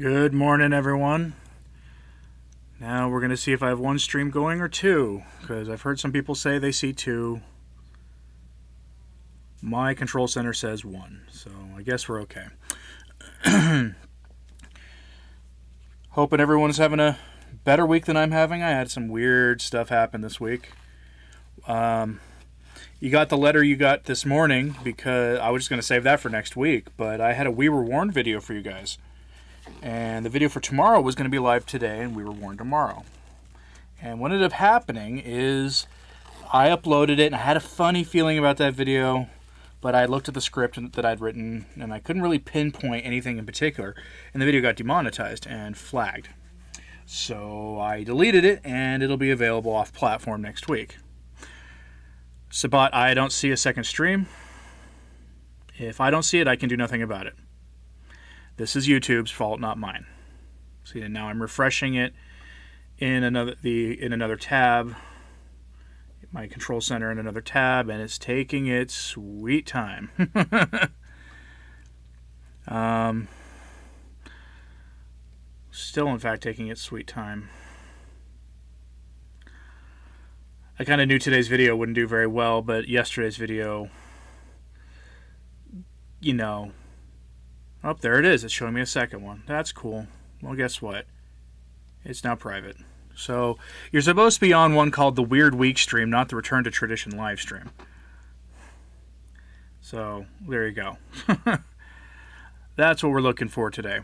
Good morning, everyone. Now we're going to see if I have one stream going or two, because I've heard some people say they see two. My control center says one, so I guess we're okay. Hoping everyone's having a better week than I'm having. I had some weird stuff happen this week. You got the letter you got this morning, because I was just going to save that for next week, but I had a We Were Warned video for you guys. And the video for tomorrow was going to be live today, and we were warned tomorrow. And what ended up happening is I uploaded it, and I had a funny feeling about that video, but I looked at the script that I'd written, and I couldn't really pinpoint anything in particular, and the video got demonetized and flagged. So I deleted it, and it'll be available off platform next week. Sabat, I don't see a second stream. If I don't see it, I can do nothing about it. This is YouTube's fault, not mine. See, now I'm refreshing it in another tab, my control center in another tab, and it's taking its sweet time. Still, in fact, taking its sweet time. I kind of knew today's video wouldn't do very well, but yesterday's video, you know. Oh, there it is. It's showing me a second one. That's cool. Well, guess what? It's now private. So you're supposed to be on one called the Weird Week stream, not the Return to Tradition live stream. So there you go. That's what we're looking for today.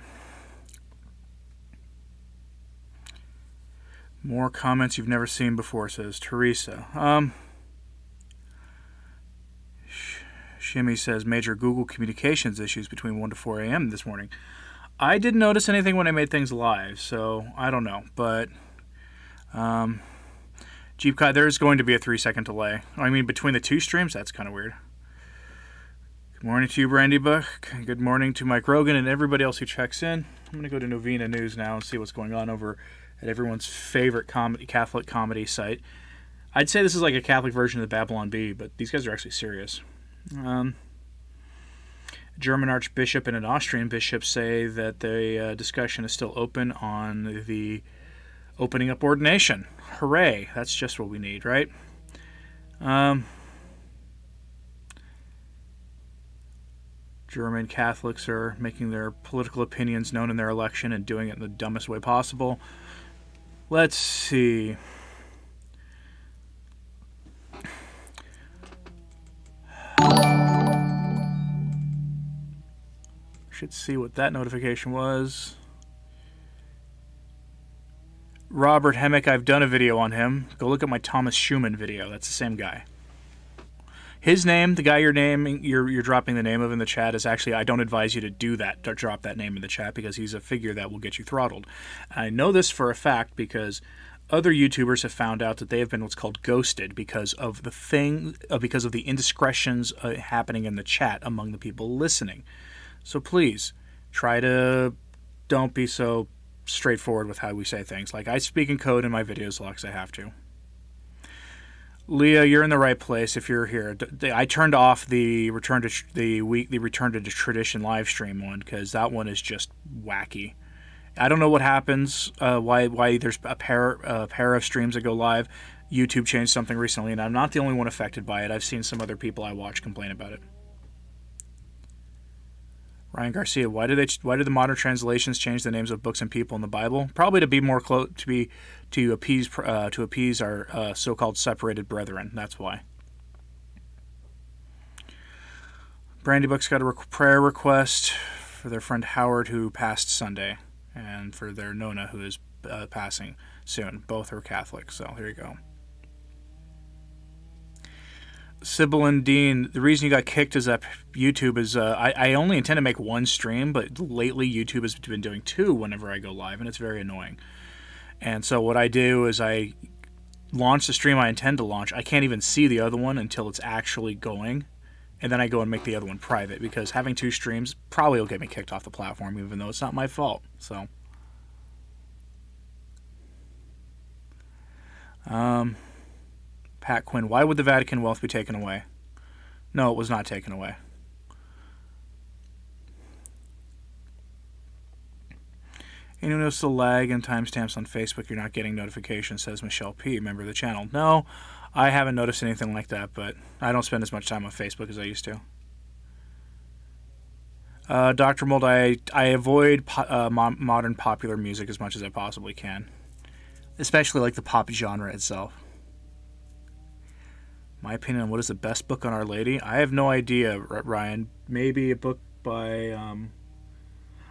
More comments you've never seen before, says Teresa. Shimmy says major Google communications issues between 1 to 4 a.m. this morning. I didn't notice anything when I made things live, so I don't know. But Jeep Kai, there's going to be a 3-second delay. I mean, between the two streams, that's kind of weird. Good morning to you, Brandy Buck. Good morning to Mike Rogan and everybody else who checks in. I'm going to go to Novena News now and see what's going on over at everyone's favorite Catholic comedy site. I'd say this is like a Catholic version of the Babylon Bee, but these guys are actually serious. German Archbishop and an Austrian bishop say that the discussion is still open on the opening up ordination. Hooray! That's just what we need, right? German Catholics are making their political opinions known in their election and doing it in the dumbest way possible. Let's see. Should see what that notification was. Robert Hemmick, I've done a video on him. Go look at my Thomas Schumann video. That's the same guy. His name, the guy you're dropping the name of in the chat, is actually, I don't advise you to do that, to drop that name in the chat, because he's a figure that will get you throttled. I know this for a fact because other YouTubers have found out that they have been what's called ghosted because of the indiscretions happening in the chat among the people listening. So please, don't be so straightforward with how we say things. Like, I speak in code in my videos as long as I have to. Leah, you're in the right place if you're here. I turned off the Return to Tradition live stream one because that one is just wacky. I don't know what happens, why there's a pair of streams that go live. YouTube changed something recently, and I'm not the only one affected by it. I've seen some other people I watch complain about it. Ryan Garcia, why do the modern translations change the names of books and people in the Bible? Probably to be more close, to appease our so-called separated brethren. That's why. Brandy Book's got a prayer request for their friend Howard, who passed Sunday, and for their Nona, who is passing soon. Both are Catholic, so here you go. Sybil and Dean, the reason you got kicked is that YouTube is, I only intend to make one stream, but lately YouTube has been doing two whenever I go live, and it's very annoying. And so what I do is I launch the stream I intend to launch. I can't even see the other one until it's actually going, and then I go and make the other one private, because having two streams probably will get me kicked off the platform, even though it's not my fault. So, Pat Quinn, why would the Vatican wealth be taken away? No, it was not taken away. Anyone notice the lag and timestamps on Facebook? You're not getting notifications, says Michelle P., member of the channel. No, I haven't noticed anything like that, but I don't spend as much time on Facebook as I used to. Dr. Mold, I avoid modern popular music as much as I possibly can, especially like the pop genre itself. My opinion on what is the best book on Our Lady? I have no idea, Ryan. Maybe a book by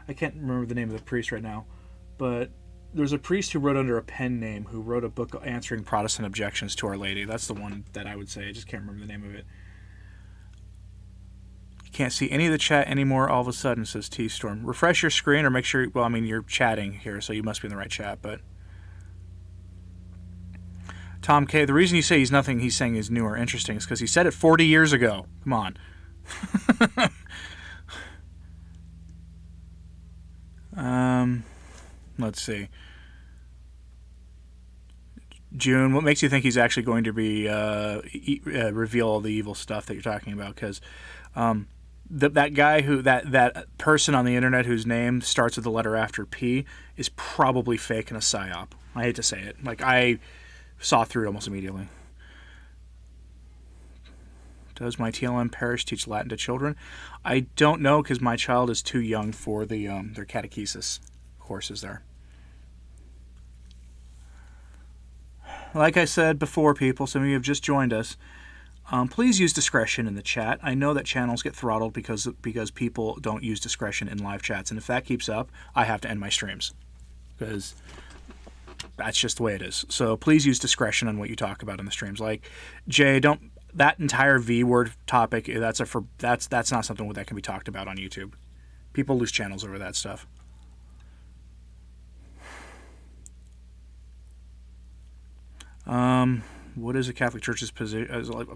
I can't remember the name of the priest right now, but there's a priest who wrote under a pen name who wrote a book answering Protestant objections to Our Lady. That's the one that I would say. I just can't remember the name of it. You can't see any of the chat anymore all of a sudden, says T-Storm. Refresh your screen or make sure, well, I mean, you're chatting here, so you must be in the right chat, but... Tom K., the reason you say he's nothing he's saying is new or interesting is because he said it 40 years ago. Come on. Let's see. June, what makes you think he's actually going to be reveal all the evil stuff that you're talking about? Because that guy who that person on the internet whose name starts with the letter after P is probably fake and a psyop. I hate to say it. Like, I saw through it almost immediately. Does my TLM parish teach Latin to children? I don't know because my child is too young for the their catechesis courses there. Like I said before, people, some of you have just joined us. Please use discretion in the chat. I know that channels get throttled because people don't use discretion in live chats, and if that keeps up, I have to end my streams because that's just the way it is. So please use discretion on what you talk about in the streams. Like, Jay, don't that entire V word topic. That's not something that can be talked about on YouTube. People lose channels over that stuff. What is the Catholic Church's position?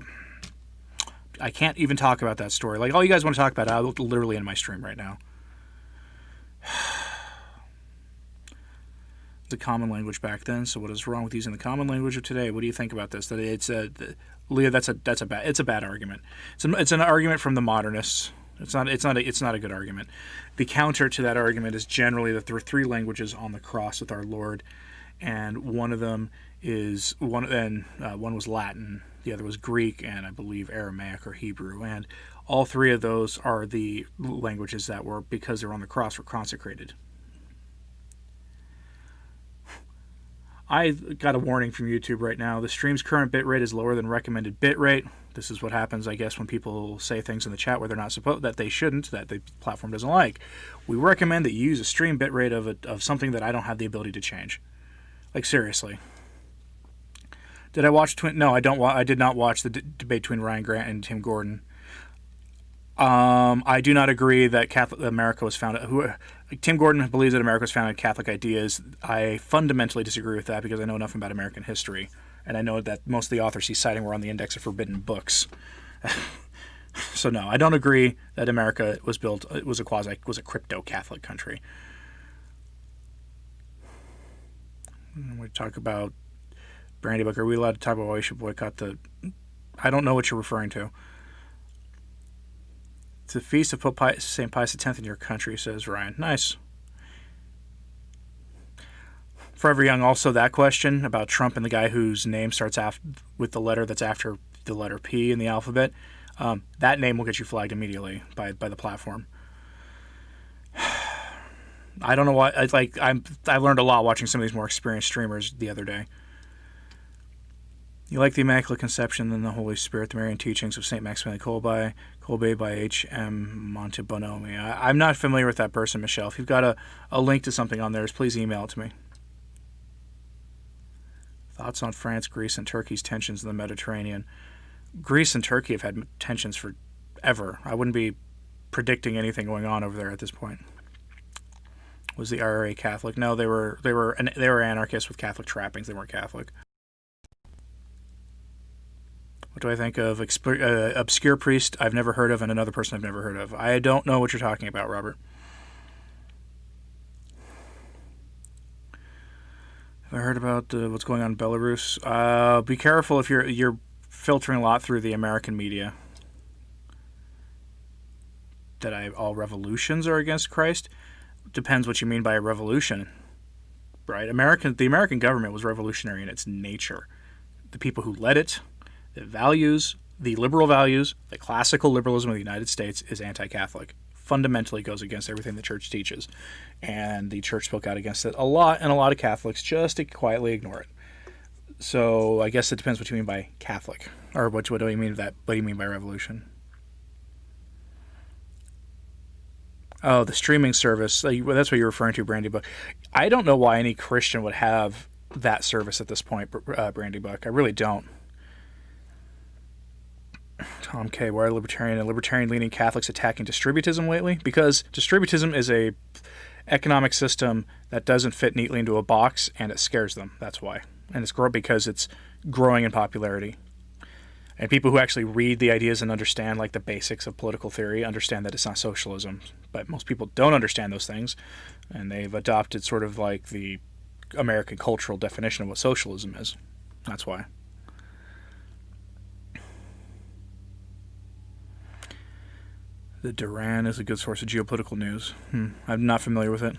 I can't even talk about that story. Like, all you guys want to talk about, I'll literally end my stream right now. The common language back then. So what is wrong with using the common language of today? What do you think about this? That it's Leah, it's a bad argument. It's an argument from the modernists. It's not a good argument. The counter to that argument is generally that there are three languages on the cross with our Lord, and one of them is one was Latin, the other was Greek, and I believe Aramaic or Hebrew, and all three of those are the languages that were, because they're on the cross, were consecrated. I got a warning from YouTube right now. The stream's current bitrate is lower than recommended bitrate. This is what happens, I guess, when people say things in the chat where they're not supposed, that they shouldn't, that the platform doesn't like. We recommend that you use a stream bitrate of something that I don't have the ability to change. Like, seriously. Did I watch No, I did not watch the debate between Ryan Grant and Tim Gordon. I do not agree that America was founded. Tim Gordon believes that America was founded on Catholic ideas. I fundamentally disagree with that because I know nothing about American history, and I know that most of the authors he's citing were on the Index of Forbidden Books. So no, I don't agree that America was built. It was a crypto-Catholic country. We talk about Brandy Book. Are we allowed to talk about why we should boycott the? I don't know what you're referring to. It's the feast of Pope St. Pius X in your country, says Ryan. Nice. Forever Young, also that question about Trump and the guy whose name starts with the letter that's after the letter P in the alphabet. That name will get you flagged immediately by the platform. I don't know why. I learned a lot watching some of these more experienced streamers the other day. You like the Immaculate Conception and the Holy Spirit, the Marian teachings of St. Maximilian Kolbe by H.M. Montebonomi. I'm not familiar with that person, Michelle. If you've got a link to something on there, please email it to me. Thoughts on France, Greece, and Turkey's tensions in the Mediterranean. Greece and Turkey have had tensions forever. I wouldn't be predicting anything going on over there at this point. Was the IRA Catholic? No, they were anarchists with Catholic trappings. They weren't Catholic. What do I think of obscure priest I've never heard of and another person I've never heard of? I don't know what you're talking about, Robert. Have I heard about what's going on in Belarus? Be careful if you're filtering a lot through the American media. That all revolutions are against Christ? Depends what you mean by a revolution. right? The American government was revolutionary in its nature. The people who led it, the liberal values, the classical liberalism of the United States is anti-Catholic. Fundamentally goes against everything the church teaches. And the church spoke out against it a lot, and a lot of Catholics just quietly ignore it. So I guess it depends what you mean by Catholic. Or what do you mean that? What do you mean by revolution? Oh, the streaming service. That's what you're referring to, Brandy Buck. I don't know why any Christian would have that service at this point, Brandy Buck. I really don't. Tom K. Why are libertarian and libertarian-leaning Catholics attacking distributism lately? Because distributism is a economic system that doesn't fit neatly into a box, and it scares them. That's why. And it's because it's growing in popularity. And people who actually read the ideas and understand like the basics of political theory understand that it's not socialism. But most people don't understand those things, and they've adopted sort of like the American cultural definition of what socialism is. That's why. The Duran is a good source of geopolitical news. I'm not familiar with it.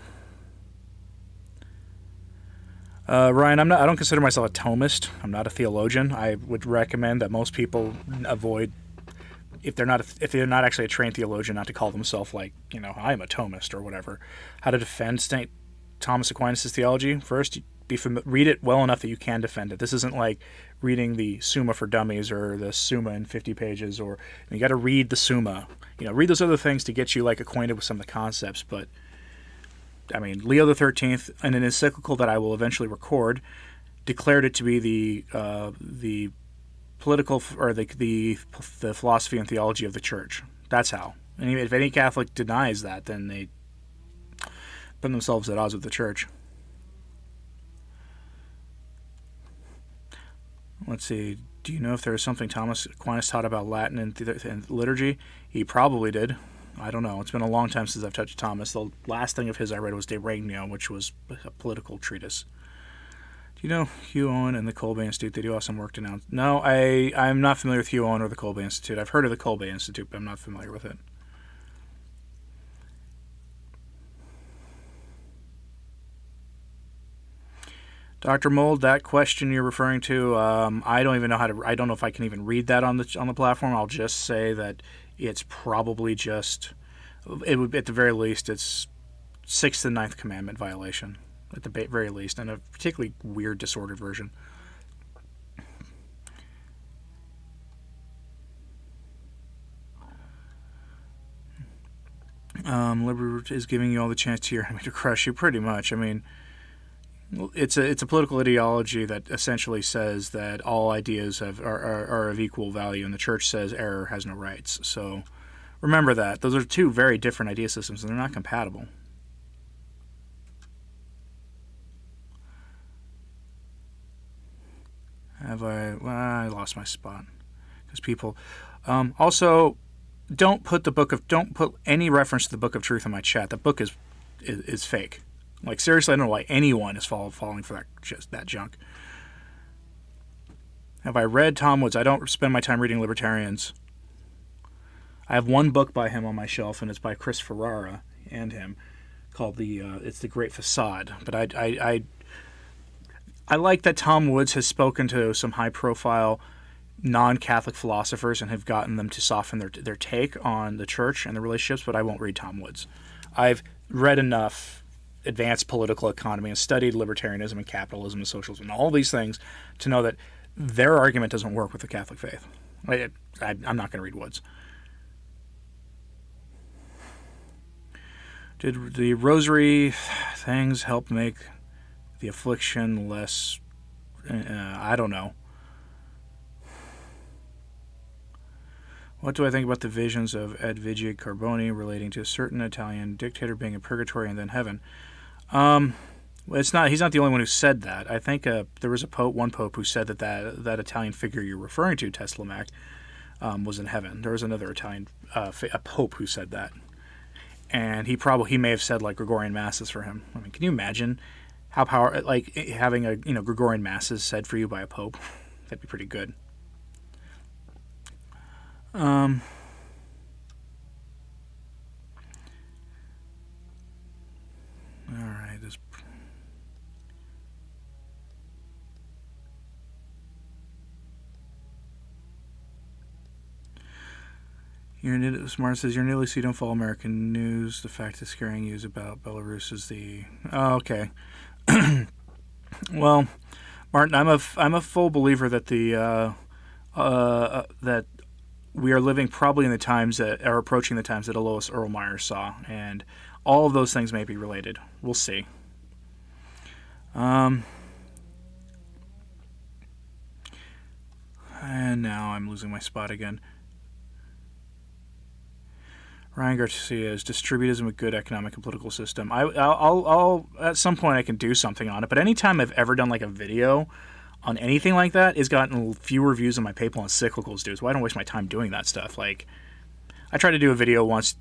Ryan, I don't consider myself a Thomist. I'm not a theologian. I would recommend that most people avoid, if they're not actually a trained theologian, not to call themselves like, I'm a Thomist or whatever. How to defend St. Thomas Aquinas' theology? First, read it well enough that you can defend it. This isn't like reading the Summa for Dummies or the Summa in 50 pages. Or you got to read the Summa. Read those other things to get you like acquainted with some of the concepts. But I mean, Leo the 13th, in an encyclical that I will eventually record, declared it to be the political or the philosophy and theology of the church. That's how. And if any Catholic denies that, then they put themselves at odds with the church. Let's see. Do you know if there was something Thomas Aquinas taught about Latin and liturgy? He probably did. I don't know. It's been a long time since I've touched Thomas. The last thing of his I read was De Regno, which was a political treatise. Do you know Hugh Owen and the Kolbe Institute? They do awesome work to now. No, I'm not familiar with Hugh Owen or the Kolbe Institute. I've heard of the Kolbe Institute, but I'm not familiar with it. Dr. Mold, that question you're referring to, I don't even know I don't know if I can even read that on the platform. I'll just say that it's probably at the very least, it's 6th and 9th commandment violation, at the very least, and a particularly weird, disordered version. Liberty is giving you all the chance to your enemy to crush you, pretty much. I mean, it's a political ideology that essentially says that all ideas are of equal value, and the church says error has no rights. So remember that. Those are two very different idea systems, and they're not compatible. I lost my spot. Because people... also, don't put any reference to the Book of Truth in my chat. The book is fake. Like, seriously, I don't know why anyone is falling for that junk. Have I read Tom Woods? I don't spend my time reading libertarians. I have one book by him on my shelf, and it's by Chris Ferrara and him, called it's The Great Facade. But I like that Tom Woods has spoken to some high-profile non-Catholic philosophers and have gotten them to soften their take on the church and the relationships, but I won't read Tom Woods. I've read enough advanced political economy and studied libertarianism and capitalism and socialism and all these things to know that their argument doesn't work with the Catholic faith. I'm not going to read Woods. Did the rosary things help make the affliction less... I don't know. What do I think about the visions of Edvige Carboni relating to a certain Italian dictator being in purgatory and then heaven? He's not the only one who said that. I think there was one pope who said that Italian figure you're referring to, Teslamac, was in heaven. There was another Italian a pope who said that, and he may have said like Gregorian masses for him. I mean, can you imagine how having a Gregorian masses said for you by a pope? That'd be pretty good. All right. Smart says, you're nearly so you don't follow American news. The fact that's scaring you is about Belarus is the... Oh, okay. Well, Martin, I'm a full believer that that we are living probably in the times that are approaching the times that Lois Erlmeyer saw, and all of those things may be related. We'll see. And now I'm losing my spot again. Ryan Garcia is distributism a good economic and political system. I'll at some point I can do something on it, but anytime I've ever done like a video on anything like that, it's gotten fewer views than my PayPal encyclicals do. So I don't waste my time doing that stuff. Like, I tried to do a video once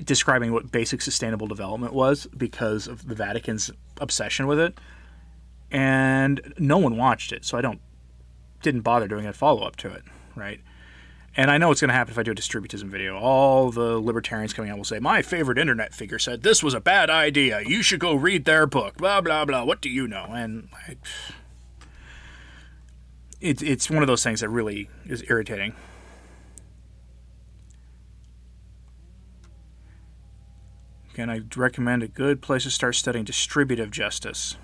describing what basic sustainable development was because of the Vatican's obsession with it, and no one watched it. So didn't bother doing a follow up to it, right? And I know what's going to happen if I do a distributism video. All the libertarians coming out will say, my favorite internet figure said this was a bad idea. You should go read their book. Blah, blah, blah. What do you know? And it's one of those things that really is irritating. Again, I recommend a good place to start studying distributive justice.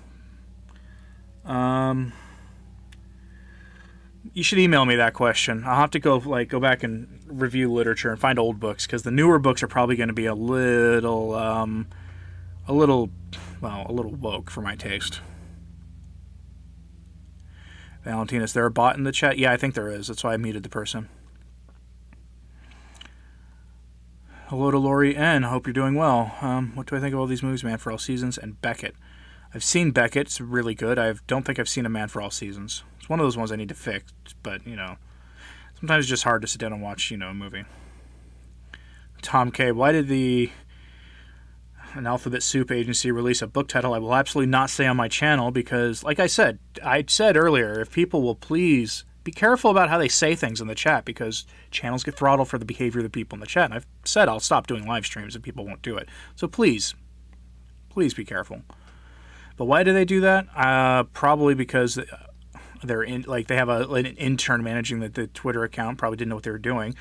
You should email me that question. I'll have to go back and review literature and find old books, because the newer books are probably going to be a little woke for my taste. Valentina, is there a bot in the chat? Yeah, I think there is. That's why I muted the person. Hello to Lori N. Hope you're doing well. What do I think of all these movies? Man for All Seasons and Beckett. I've seen Beckett. It's really good. I don't think I've seen A Man for All Seasons. It's one of those ones I need to fix, but, sometimes it's just hard to sit down and watch, a movie. Tom K. Why did an Alphabet Soup agency release a book title I will absolutely not say on my channel? Because, like I said earlier, if people will please be careful about how they say things in the chat, because channels get throttled for the behavior of the people in the chat. And I've said I'll stop doing live streams if people won't do it. So please be careful. But why do they do that? Probably because they have an intern managing the Twitter account, probably didn't know what they were doing,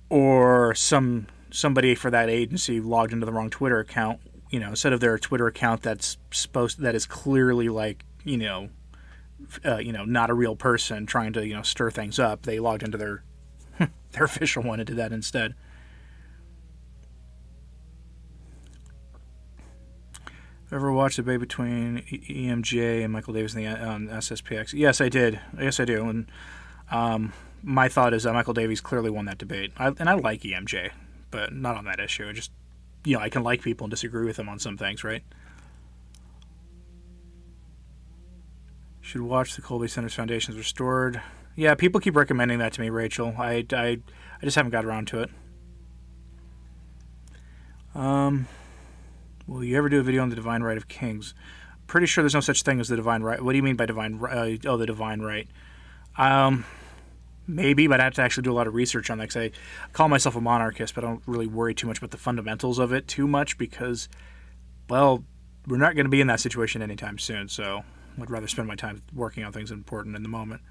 or somebody for that agency logged into the wrong Twitter account. Instead of their Twitter account that is clearly not a real person trying to stir things up, they logged into their their official one and did that instead. Ever watched the debate between EMJ and Michael Davis on SSPX? Yes, I did. Yes, I do. And my thought is that Michael Davies clearly won that debate. I like EMJ, but not on that issue. I just, I can like people and disagree with them on some things, right? Should watch the Colby Center's Foundations Restored. Yeah, people keep recommending that to me, Rachel. I just haven't got around to it. Will you ever do a video on the divine right of kings? Pretty sure there's no such thing as the divine right. What do you mean by divine right? The divine right. Maybe, but I have to actually do a lot of research on that, because I call myself a monarchist, but I don't really worry too much about the fundamentals of it too much, because, well, we're not going to be in that situation anytime soon, so I'd rather spend my time working on things important in the moment.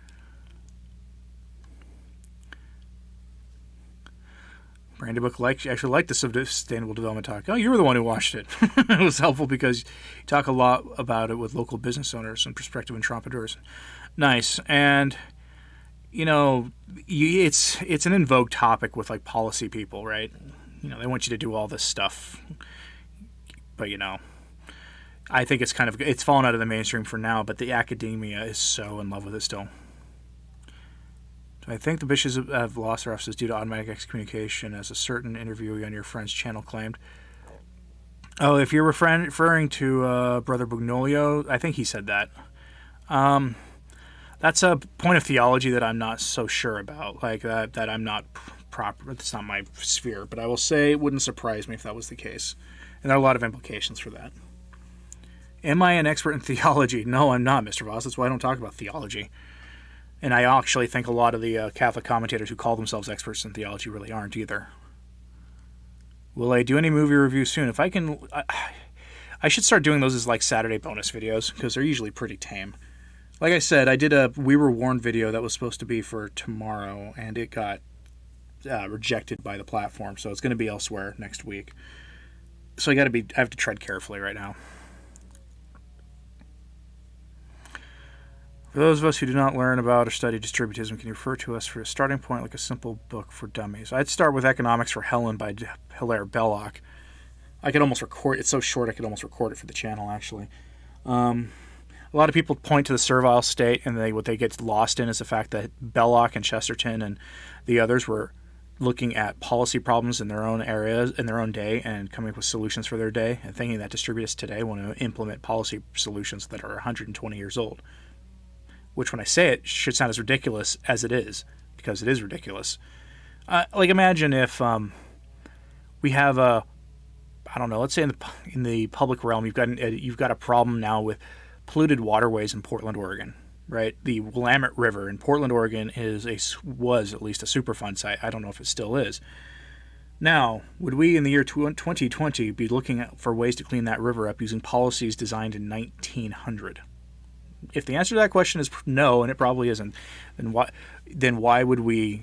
Brandy Book actually liked the Sustainable Development Talk. Oh, you were the one who watched it. It was helpful because you talk a lot about it with local business owners and prospective entrepreneurs. Nice. And, it's an in vogue topic with policy people, right? They want you to do all this stuff. But, I think it's fallen out of the mainstream for now, but the academia is so in love with it still. I think the bishops have lost their offices due to automatic excommunication, as a certain interviewee on your friend's channel claimed. Oh, if you're referring to Brother Bugnolio, I think he said that. That's a point of theology that I'm not so sure about. That I'm not proper. It's not my sphere, but I will say it wouldn't surprise me if that was the case. And there are a lot of implications for that. Am I an expert in theology? No, I'm not, Mr. Voss. That's why I don't talk about theology. And I actually think a lot of the Catholic commentators who call themselves experts in theology really aren't either. Will I do any movie review soon? If I can, I should start doing those as Saturday bonus videos, because they're usually pretty tame. Like I said, I did a We Were Warned video that was supposed to be for tomorrow, and it got rejected by the platform, so it's going to be elsewhere next week. So I have to tread carefully right now. For those of us who do not learn about or study distributism, can you refer to us for a starting point like a simple book for dummies? I'd start with Economics for Helen by Hilaire Belloc. I could almost record it's so short I could almost record it for the channel, actually. A lot of people point to the servile state, and what they get lost in is the fact that Belloc and Chesterton and the others were looking at policy problems in their own areas, in their own day, and coming up with solutions for their day, and thinking that distributists today want to implement policy solutions that are 120 years old. Which, when I say it, should sound as ridiculous as it is, because it is ridiculous. Like, imagine if we have I don't know, let's say in the public realm, you've got a problem now with polluted waterways in Portland, Oregon, right? The Willamette River in Portland, Oregon was at least a Superfund site. I don't know if it still is. Now, would we in the year 2020 be looking for ways to clean that river up using policies designed in 1900? If the answer to that question is no, and it probably isn't, then why would we,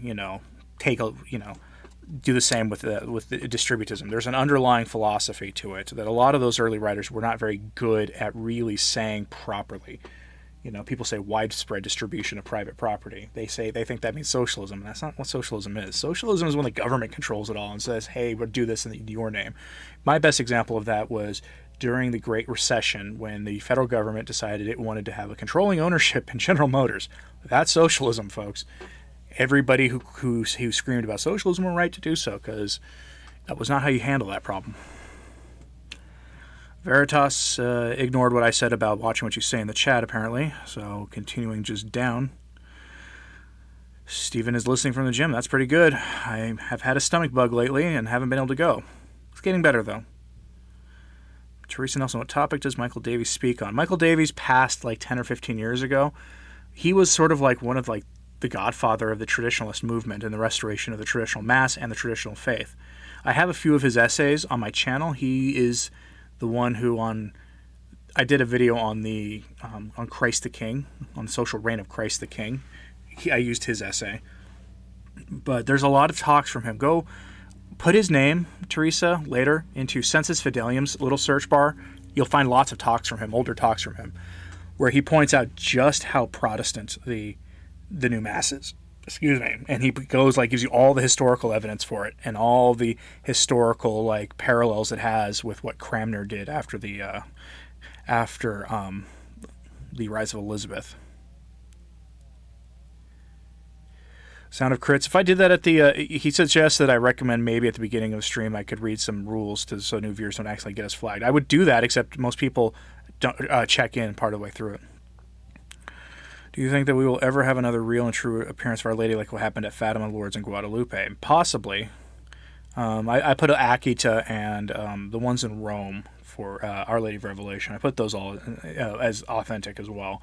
do the same with the distributism? There's an underlying philosophy to it that a lot of those early writers were not very good at really saying properly. People say widespread distribution of private property. They think that means socialism, and that's not what socialism is. Socialism is when the government controls it all and says, "Hey, we'll do this in your name." My best example of that was during the Great Recession, when the federal government decided it wanted to have a controlling ownership in General Motors. That's socialism, folks. Everybody who screamed about socialism were right to do so, because that was not how you handle that problem. Veritas ignored what I said about watching what you say in the chat, apparently, so continuing just down. Stephen is listening from the gym. That's pretty good. I have had a stomach bug lately and haven't been able to go. It's getting better, though. Teresa Nelson, what topic does Michael Davies speak on? Michael Davies passed like 10 or 15 years ago. He was sort of like one of the godfather of the traditionalist movement and the restoration of the traditional mass and the traditional faith. I have a few of his essays on my channel. He is the one who I did a video on on Christ the King, on the social reign of Christ the King. I used his essay. But there's a lot of talks from him. Go put his name, Teresa, later into Sensus Fidelium's little search bar. You'll find lots of talks from him, older talks from him, where he points out just how Protestant the new mass is. Excuse me. And he gives you all the historical evidence for it and all the historical parallels it has with what Cranmer did after the rise of Elizabeth. Sound of Crits. If I did that at he suggests that I recommend maybe at the beginning of the stream I could read some rules so new viewers don't accidentally get us flagged. I would do that, except most people don't check in part of the way through it. Do you think that we will ever have another real and true appearance of Our Lady like what happened at Fatima, Lourdes, and Guadalupe? Possibly. I put Akita and the ones in Rome for Our Lady of Revelation. I put those all as authentic as well.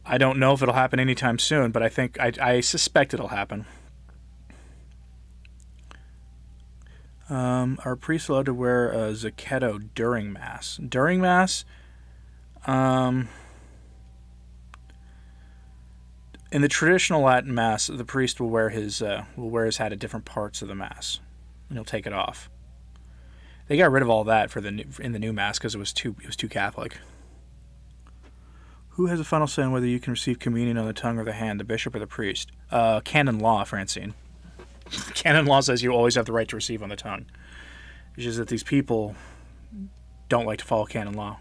I don't know if it'll happen anytime soon, but I suspect it'll happen. Are priests allowed to wear a zacchetto during Mass? During Mass? In the traditional Latin Mass, the priest will wear his hat at different parts of the Mass, and he'll take it off. They got rid of all that in the new Mass because it was too Catholic. Who has a final say on whether you can receive communion on the tongue or the hand, the bishop or the priest? Canon law, Francine. Canon law says you always have the right to receive on the tongue. It's just that these people don't like to follow canon law.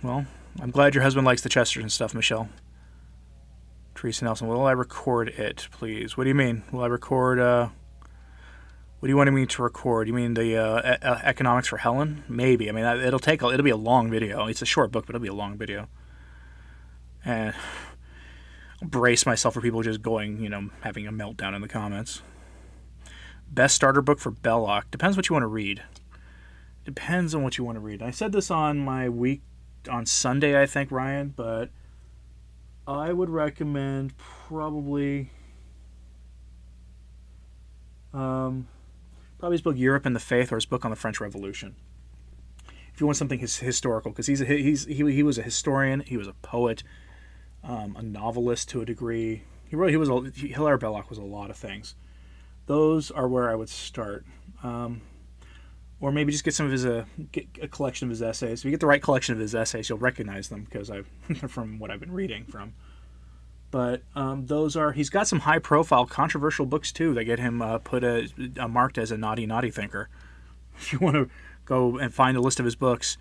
Well, I'm glad your husband likes the Chesterton stuff, Michelle. Teresa Nelson, will I record it, please? What do you mean? Will I record, what do you want me to record? You mean the Economics for Helen? Maybe. I mean, it'll be a long video. It's a short book, but it'll be a long video. And I'll brace myself for people just going, having a meltdown in the comments. Best starter book for Belloc. Depends what you want to read. Depends on what you want to read. I said this on my week on Sunday, I think, Ryan, but I would recommend probably his book Europe and the Faith, or his book on the French Revolution. If you want something historical, because he was a historian, he was a poet, a novelist to a degree. He Hilaire Belloc was a lot of things. Those are where I would start. Or maybe just get get a collection of his essays. If you get the right collection of his essays, you'll recognize them because from what I've been reading from. But he's got some high profile, controversial books too that get him marked as a naughty thinker. If you want to go and find a list of his books,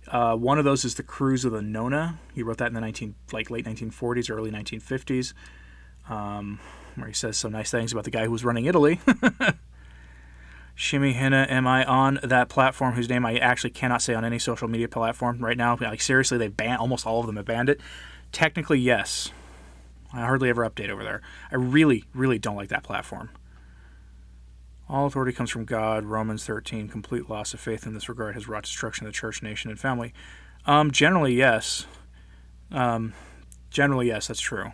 one of those is The Cruise of the Nona. He wrote that in the late 1940s, early 1950s, where he says some nice things about the guy who was running Italy. Shimi Hina, am I on that platform whose name I actually cannot say on any social media platform right now? Like, seriously, they've banned, almost all of them have banned it. Technically, yes. I hardly ever update over there. I really, really don't like that platform. All authority comes from God. Romans 13, complete loss of faith in this regard has wrought destruction of the church, nation, and family. Generally, yes. Generally, yes, that's true.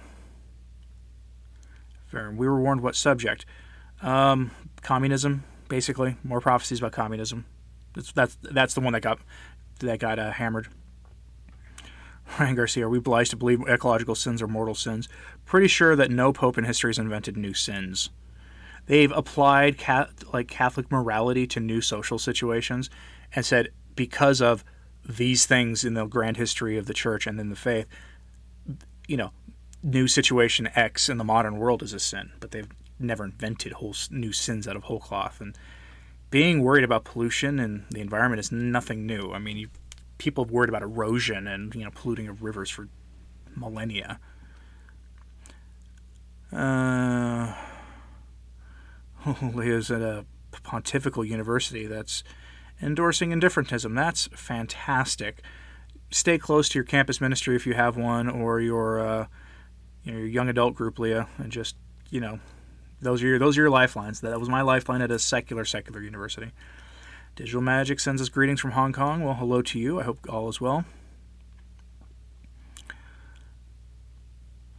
Fair. We were warned what subject? Communism. Basically, more prophecies about communism. That's the one that got hammered. Ryan Garcia, are we obliged to believe ecological sins are mortal sins? Pretty sure that no pope in history has invented new sins. They've applied Catholic morality to new social situations and said because of these things in the grand history of the church and in the faith, new situation X in the modern world is a sin, but they've never invented whole new sins out of whole cloth. And being worried about pollution and the environment is nothing new. I mean, people have worried about erosion and polluting of rivers for millennia. Leah's at a pontifical university that's endorsing indifferentism. That's fantastic. Stay close to your campus ministry if you have one, or your young adult group, Leah, and just those are your lifelines. That was my lifeline at a secular university. Digital Magic sends us greetings from Hong Kong. Well, hello to you. I hope all is well.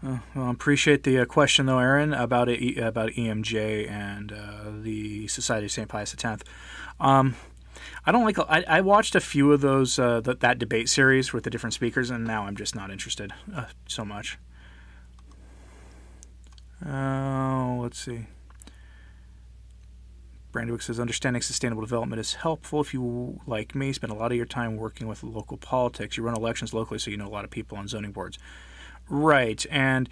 Well, I appreciate the question, though, Aaron, about EMJ and the Society of St. Pius X. I don't like. I watched a few of those that debate series with the different speakers, and now I'm just not interested so much. Let's see. Brandywick says, understanding sustainable development is helpful if you, like me, spend a lot of your time working with local politics. You run elections locally, so you know a lot of people on zoning boards. Right, and,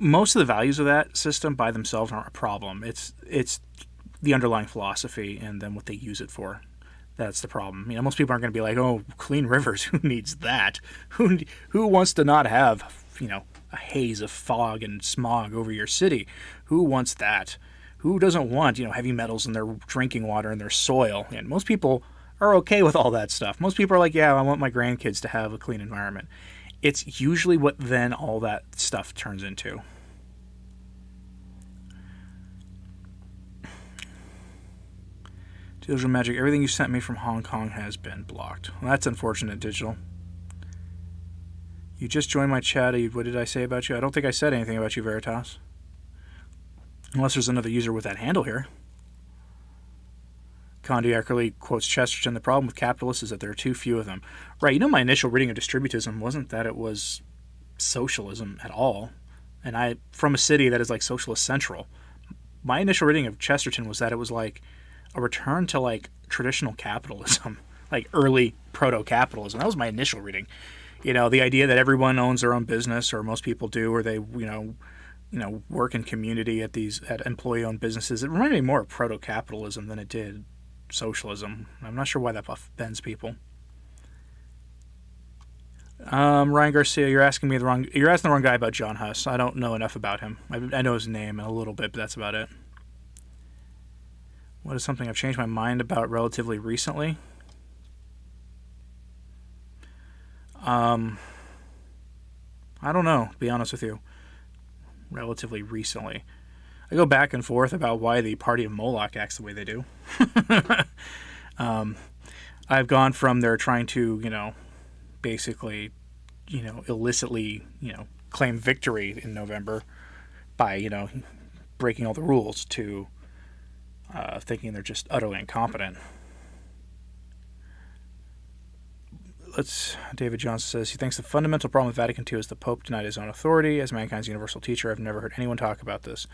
most of the values of that system by themselves aren't a problem. It's the underlying philosophy and then what they use it for. That's the problem. Most people aren't going to be like, oh, clean rivers, who needs that? Who wants to not have, a haze of fog and smog over your city? Who wants that? Who doesn't want, heavy metals in their drinking water and their soil? And most people are okay with all that stuff. Most people are like, yeah, I want my grandkids to have a clean environment. It's usually what then all that stuff turns into. Digital Magic, everything you sent me from Hong Kong has been blocked. Well, that's unfortunate, Digital. You just joined my chat. What did I say about you? I don't think I said anything about you, Veritas. Unless there's another user with that handle here. Condi accurately quotes Chesterton, the problem with capitalists is that there are too few of them. Right, my initial reading of distributism wasn't that it was socialism at all. And I, from a city that is like socialist central, my initial reading of Chesterton was that it was like a return to like traditional capitalism, like early proto-capitalism. That was my initial reading. The idea that everyone owns their own business, or most people do, or they, work in community at employee-owned businesses. It reminded me more of proto-capitalism than it did socialism. I'm not sure why that offends people. Ryan Garcia, you're asking the wrong guy about John Huss. I don't know enough about him. I know his name a little bit, but that's about it. What is something I've changed my mind about relatively recently? I don't know, to be honest with you. Relatively recently. I go back and forth about why the party of Moloch acts the way they do. I've gone from they're trying to, basically, illicitly, claim victory in November by, breaking all the rules to thinking they're just utterly incompetent. David Johnson says he thinks the fundamental problem with Vatican II is the Pope denied his own authority as mankind's universal teacher. I've never heard anyone talk about this.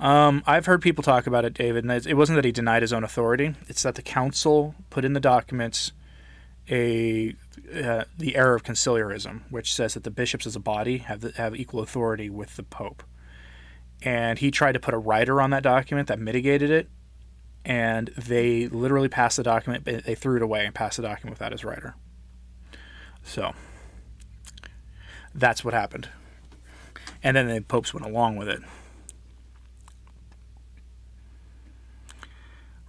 I've heard people talk about it, David, and it wasn't that he denied his own authority. It's that the council put in the documents the error of conciliarism, which says that the bishops as a body have equal authority with the Pope. And he tried to put a rider on that document that mitigated it, and they literally passed the document. They threw it away and passed the document without his rider. So that's what happened. And then the popes went along with it.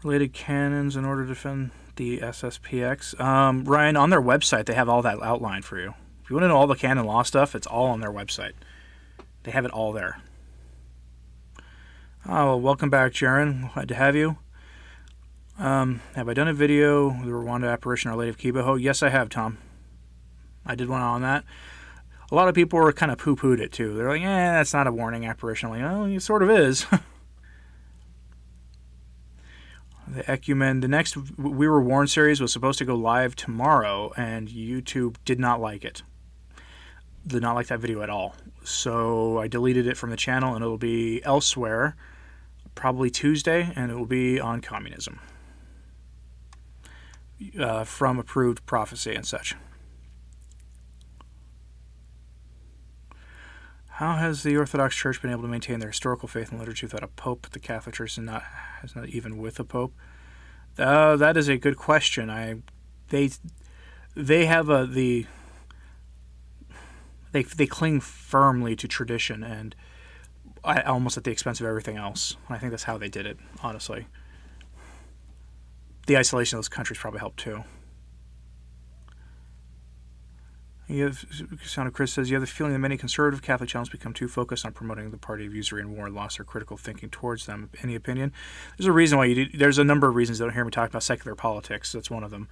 Related canons in order to defend the SSPX. Ryan, on their website, they have all that outlined for you. If you want to know all the canon law stuff, it's all on their website. They have it all there. Oh, well, welcome back, Jaron. Glad to have you. Have I done a video with the Rwanda apparition Our Lady of Kibeho? Yes, I have, Tom. I did one on that. A lot of people were kind of poo-pooed it, too. They're like, that's not a warning apparition. I'm like, oh, it sort of is. The Ecumen, the next We Were Warned series was supposed to go live tomorrow, and YouTube did not like it. Did not like that video at all. So I deleted it from the channel, and it'll be elsewhere, probably Tuesday, and it will be on communism. From Approved Prophecy and such. How has the Orthodox Church been able to maintain their historical faith and liturgy without a pope? The Catholic Church is not even with a pope. That is a good question. They have they cling firmly to tradition, and almost at the expense of everything else. And I think that's how they did it. Honestly, the isolation of those countries probably helped too. Chris says, you have the feeling that many conservative Catholic channels become too focused on promoting the party of usury and war and lost their critical thinking towards them. Any opinion? There's a reason why you do. There's a number of reasons you don't hear me talk about secular politics. That's one of them.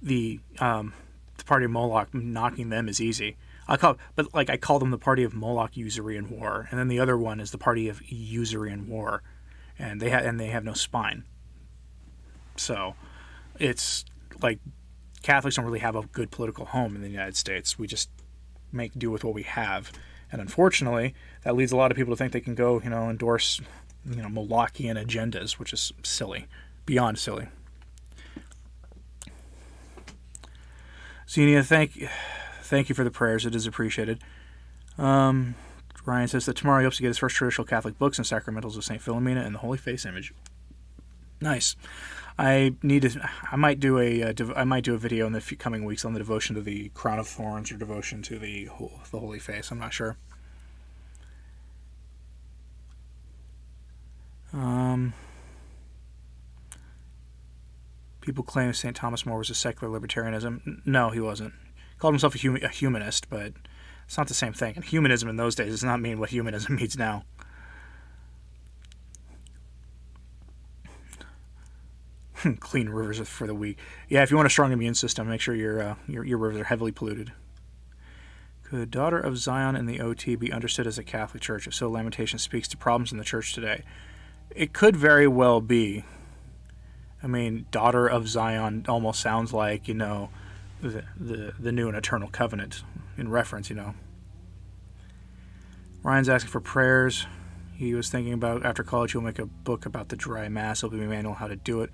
The party of Moloch, knocking them is easy. I call them the party of Moloch, usury, and war. And then the other one is the party of usury and war, and they have no spine. So it's like Catholics don't really have a good political home in the United States. We just make do with what we have. And unfortunately, that leads a lot of people to think they can go, endorse, Molochian agendas, which is silly, beyond silly. Xenia, thank you for the prayers. It is appreciated. Ryan says that tomorrow he hopes to get his first traditional Catholic books and sacramentals of St. Philomena and the Holy Face image. Nice. I might do a video in the coming weeks on the devotion to the Crown of Thorns or devotion to the Holy Face. I'm not sure. People claim St. Thomas More was a secular libertarianism. No, he wasn't. He called himself a humanist, but it's not the same thing. And humanism in those days does not mean what humanism means now. Clean rivers for the weak. Yeah, if you want a strong immune system, make sure your rivers are heavily polluted. Could Daughter of Zion in the OT be understood as a Catholic church? If so, Lamentation speaks to problems in the church today. It could very well be. I mean, Daughter of Zion almost sounds like, the new and eternal covenant in reference, Ryan's asking for prayers. He was thinking about, after college, he'll make a book about the dry mass. It'll be a manual how to do it.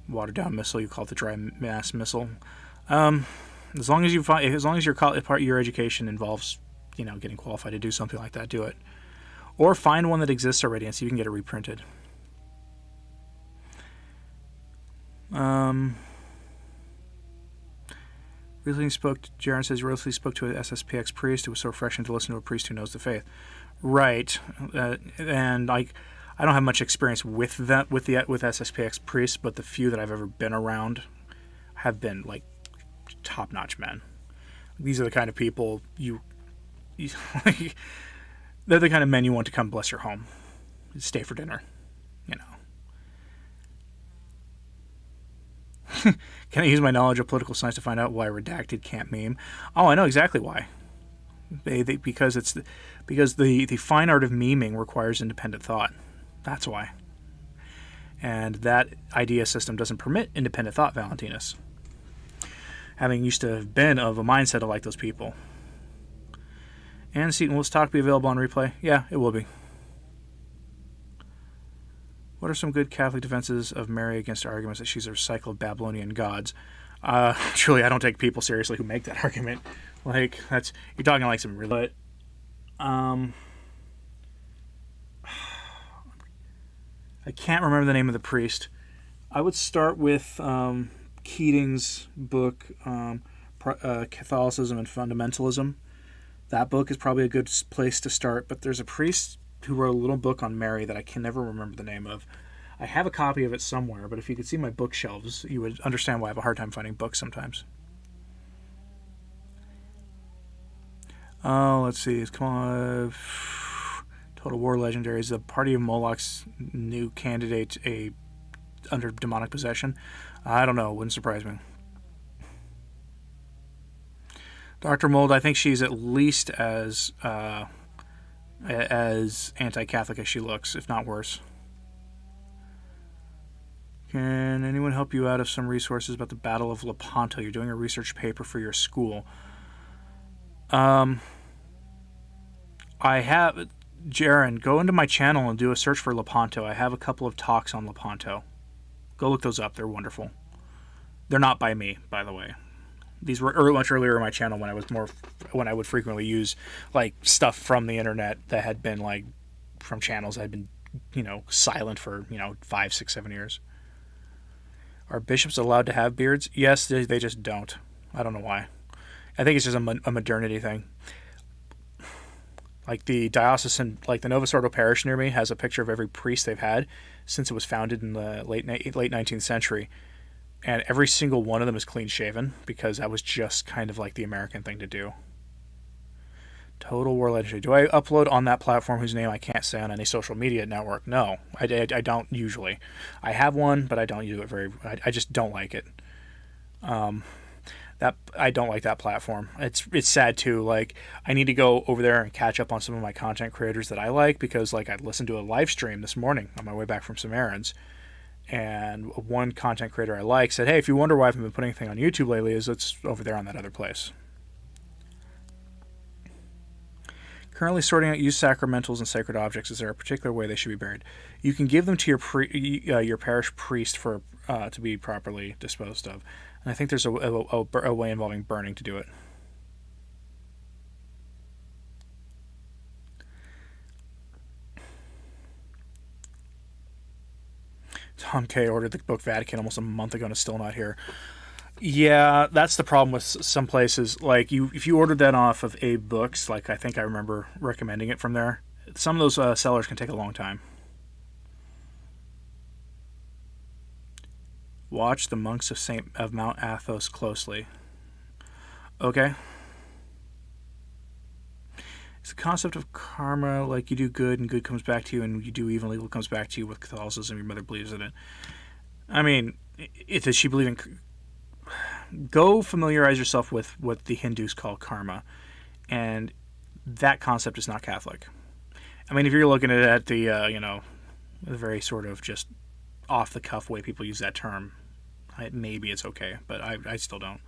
Watered down missile, you call it the dry mass missile. As long as part of your education involves, getting qualified to do something like that, do it. Or find one that exists already and see if you can get it reprinted. Jaron says, recently spoke to an SSPX priest. It was so refreshing to listen to a priest who knows the faith. Right. And I don't have much experience with SSPX priests, but the few that I've ever been around have been like top-notch men. These are the kind of people they're the kind of men you want to come bless your home, stay for dinner, Can I use my knowledge of political science to find out why redacted can't meme? Oh, I know exactly why. Because the fine art of memeing requires independent thought. That's why. And that idea system doesn't permit independent thought, Valentinus. having used to have been of a mindset of like those people. And Seton, will this talk be available on replay? Yeah, it will be. What are some good Catholic defenses of Mary against arguments that she's a recycled Babylonian gods? Truly, I don't take people seriously who make that argument. Like, that's, you're talking like some really... But, I can't remember the name of the priest. I would start with Keating's book, Catholicism and Fundamentalism. That book is probably a good place to start, but there's a priest who wrote a little book on Mary that I can never remember the name of. I have a copy of it somewhere, but if you could see my bookshelves, you would understand why I have a hard time finding books sometimes. Oh, let's see. Come on. Total War Legendaries. The Party of Moloch's new candidate under demonic possession. I don't know. Wouldn't surprise me. Dr. Mold, I think she's at least as anti-Catholic as she looks, if not worse. Can anyone help you out of some resources about the Battle of Lepanto? You're doing a research paper for your school. I have... Jaren, go into my channel and do a search for Lepanto. I have a couple of talks on Lepanto. Go look those up. They're wonderful. They're not by me, by the way. These were much earlier in my channel when I would frequently use like stuff from the internet that had been like from channels that had been, silent for, 5, 6, 7 years. Are bishops allowed to have beards? Yes, they just don't. I don't know why. I think it's just a modernity thing. Like the diocesan, like the Novus Ordo parish near me has a picture of every priest they've had since it was founded in the late 19th century. And every single one of them is clean shaven because that was just kind of like the American thing to do. Total War Legendary. Do I upload on that platform whose name I can't say on any social media network? No, I don't usually. I have one, but I don't do it I just don't like it. I don't like that platform. It's sad too. Like, I need to go over there and catch up on some of my content creators that I like because, like, I listened to a live stream this morning on my way back from some errands, and one content creator I like said, "Hey, if you wonder why I haven't been putting anything on YouTube lately, it's over there on that other place." Currently sorting out used sacramentals and sacred objects. Is there a particular way they should be buried? You can give them to your parish priest for to be properly disposed of. And I think there's a way involving burning to do it. Tom K. ordered the book Vatican almost a month ago and is still not here. Yeah, that's the problem with some places. Like, if you ordered that off of Abe Books, like I think I remember recommending it from there, some of those sellers can take a long time. Watch the monks of Mount Athos closely. Okay. It's the concept of karma, like you do good and good comes back to you, and you do evil and evil comes back to you with Catholicism. Your mother believes in it. I mean, does she believe in... Go familiarize yourself with what the Hindus call karma, and that concept is not Catholic. I mean, if you're looking at the, the very sort of just off-the-cuff way people use that term, maybe it's okay, but I still don't.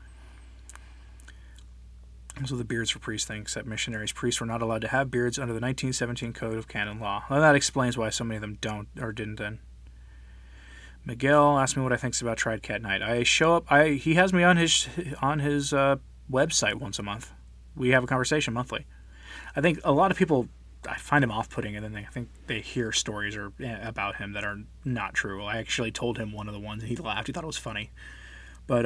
So the beards for priests thing, except missionaries. Priests were not allowed to have beards under the 1917 Code of Canon Law. Well, that explains why so many of them don't or didn't then. Miguel asked me what I think about Tried Cat Night. I show up. He has me on his website once a month. We have a conversation monthly. I think a lot of people, I find him off-putting, and then I think they hear stories about him that are not true. I actually told him one of the ones, and he laughed. He thought it was funny. But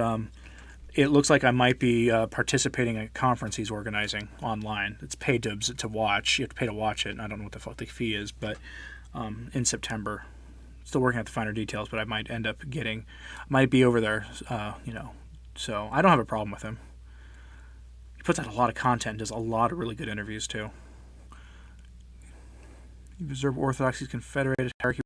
it looks like I might be participating in a conference he's organizing online. It's paid to watch. You have to pay to watch it, and I don't know what the fuck the fee is, but in September. Still working out the finer details, but I might end up might be over there, So I don't have a problem with him. He puts out a lot of content, does a lot of really good interviews, too. You observe Orthodoxy's confederated hierarchy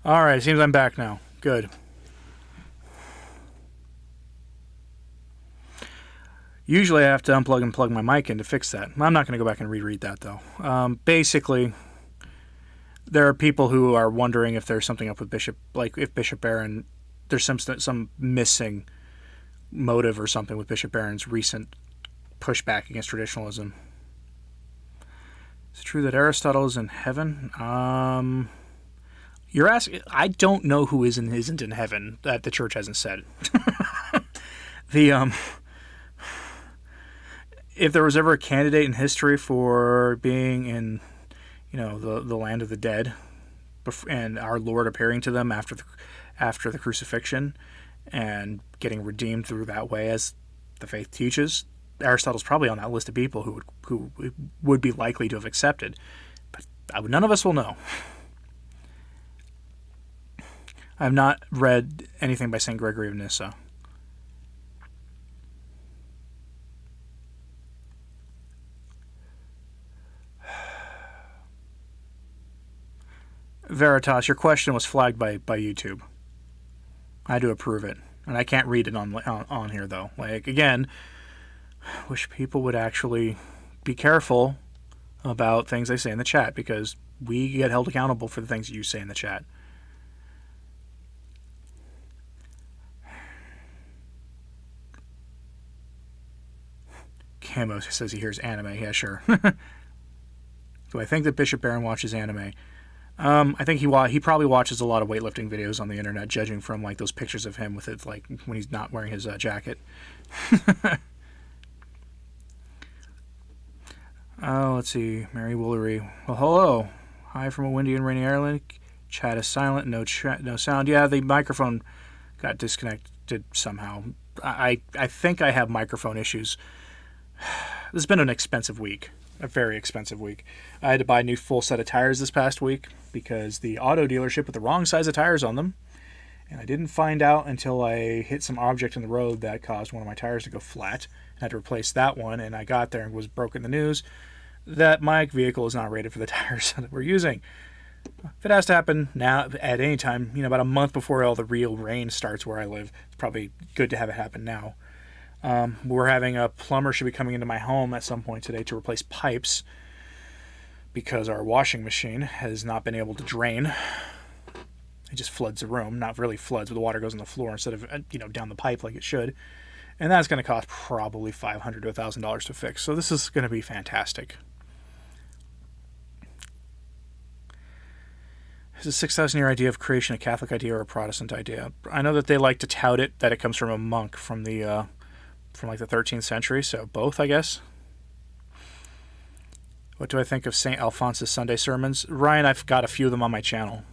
All right, it seems I'm back now. Good. Usually I have to unplug and plug my mic in to fix that. I'm not going to go back and reread that, though. Basically, there are people who are wondering if there's something up with Bishop, like if Bishop Barron, there's some missing motive or something with Bishop Barron's recent pushback against traditionalism. Is it true that Aristotle is in heaven? You're asking. I don't know who is and isn't in heaven. That the church hasn't said. If there was ever a candidate in history for being in, the land of the dead, and our Lord appearing to them after the crucifixion, and getting redeemed through that way, as the faith teaches, Aristotle's probably on that list of people who would be likely to have accepted, but none of us will know. I have not read anything by St. Gregory of Nyssa. Veritas, your question was flagged by YouTube. I had to approve it, and I can't read it on here, though. Like, again, wish people would actually be careful about things they say in the chat, because we get held accountable for the things you say in the chat. Camo says he hears anime. Yeah, sure. Do I think that Bishop Barron watches anime? I think he probably watches a lot of weightlifting videos on the internet, judging from like those pictures of him with it, like when he's not wearing his jacket. Oh, let's see, Mary Woolery. Well, hello, hi from a windy and rainy Ireland. Chat is silent, no sound. Yeah, the microphone got disconnected somehow. I think I have microphone issues. This has been an expensive week. A very expensive week. I had to buy a new full set of tires this past week because the auto dealership put the wrong size of tires on them. And I didn't find out until I hit some object in the road that caused one of my tires to go flat. I had to replace that one, and I got there and was broken the news that my vehicle is not rated for the tires that we're using. If it has to happen now, at any time, about a month before all the real rain starts where I live, it's probably good to have it happen now. We're having a plumber should be coming into my home at some point today to replace pipes because our washing machine has not been able to drain. It just floods the room. Not really floods, but the water goes on the floor instead of down the pipe like it should. And that's going to cost probably $500 to $1,000 to fix. So this is going to be fantastic. Is the 6,000 year idea of creation a Catholic idea or a Protestant idea? I know that they like to tout it that it comes from a monk from the 13th century, so both, I guess. What do I think of St. Alphonsus Sunday sermons? Ryan, I've got a few of them on my channel.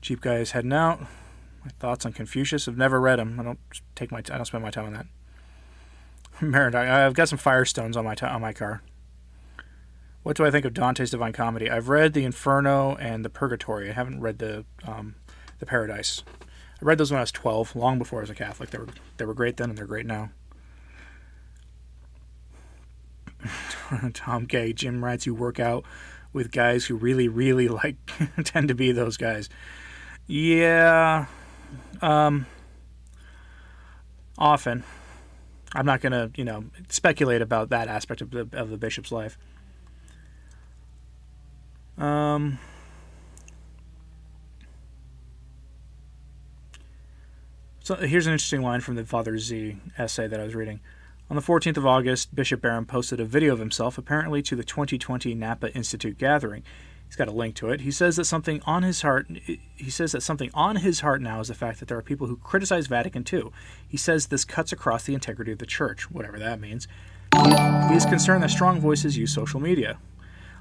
Cheap Guy is heading out. My thoughts on Confucius. I've never read him. I don't spend my time on that. Meredith, I've got some Firestones on my car. What do I think of Dante's Divine Comedy? I've read the Inferno and the Purgatory. I haven't read the Paradise. I read those when I was 12, long before I was a Catholic. They were great then, and they're great now. Tom Gay, Jim writes, you work out with guys who really, really tend to be those guys. Yeah, often. I'm not going to, speculate about that aspect of the bishop's life. So here's an interesting line from the Father Z essay that I was reading. On the 14th of August, Bishop Barron posted a video of himself, apparently to the 2020 Napa Institute gathering. He's got a link to it. He says that something on his heart now is the fact that there are people who criticize Vatican II. He says this cuts across the integrity of the church, whatever that means. He is concerned that strong voices use social media.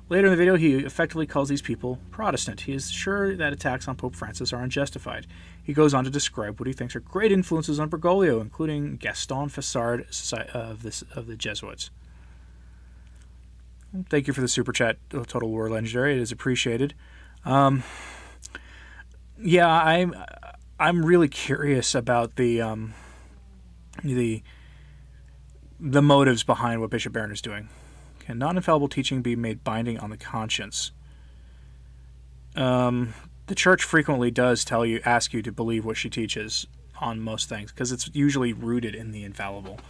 Later in the video, he effectively calls these people Protestant. He is sure that attacks on Pope Francis are unjustified. He goes on to describe what he thinks are great influences on Bergoglio, including Gaston Fassard of the Jesuits. Thank you for the super chat, Total War Legendary. It is appreciated. I'm really curious about the motives behind what Bishop Barron is doing. Can non-infallible teaching be made binding on the conscience? The church frequently does ask you to believe what she teaches on most things, because it's usually rooted in the infallible,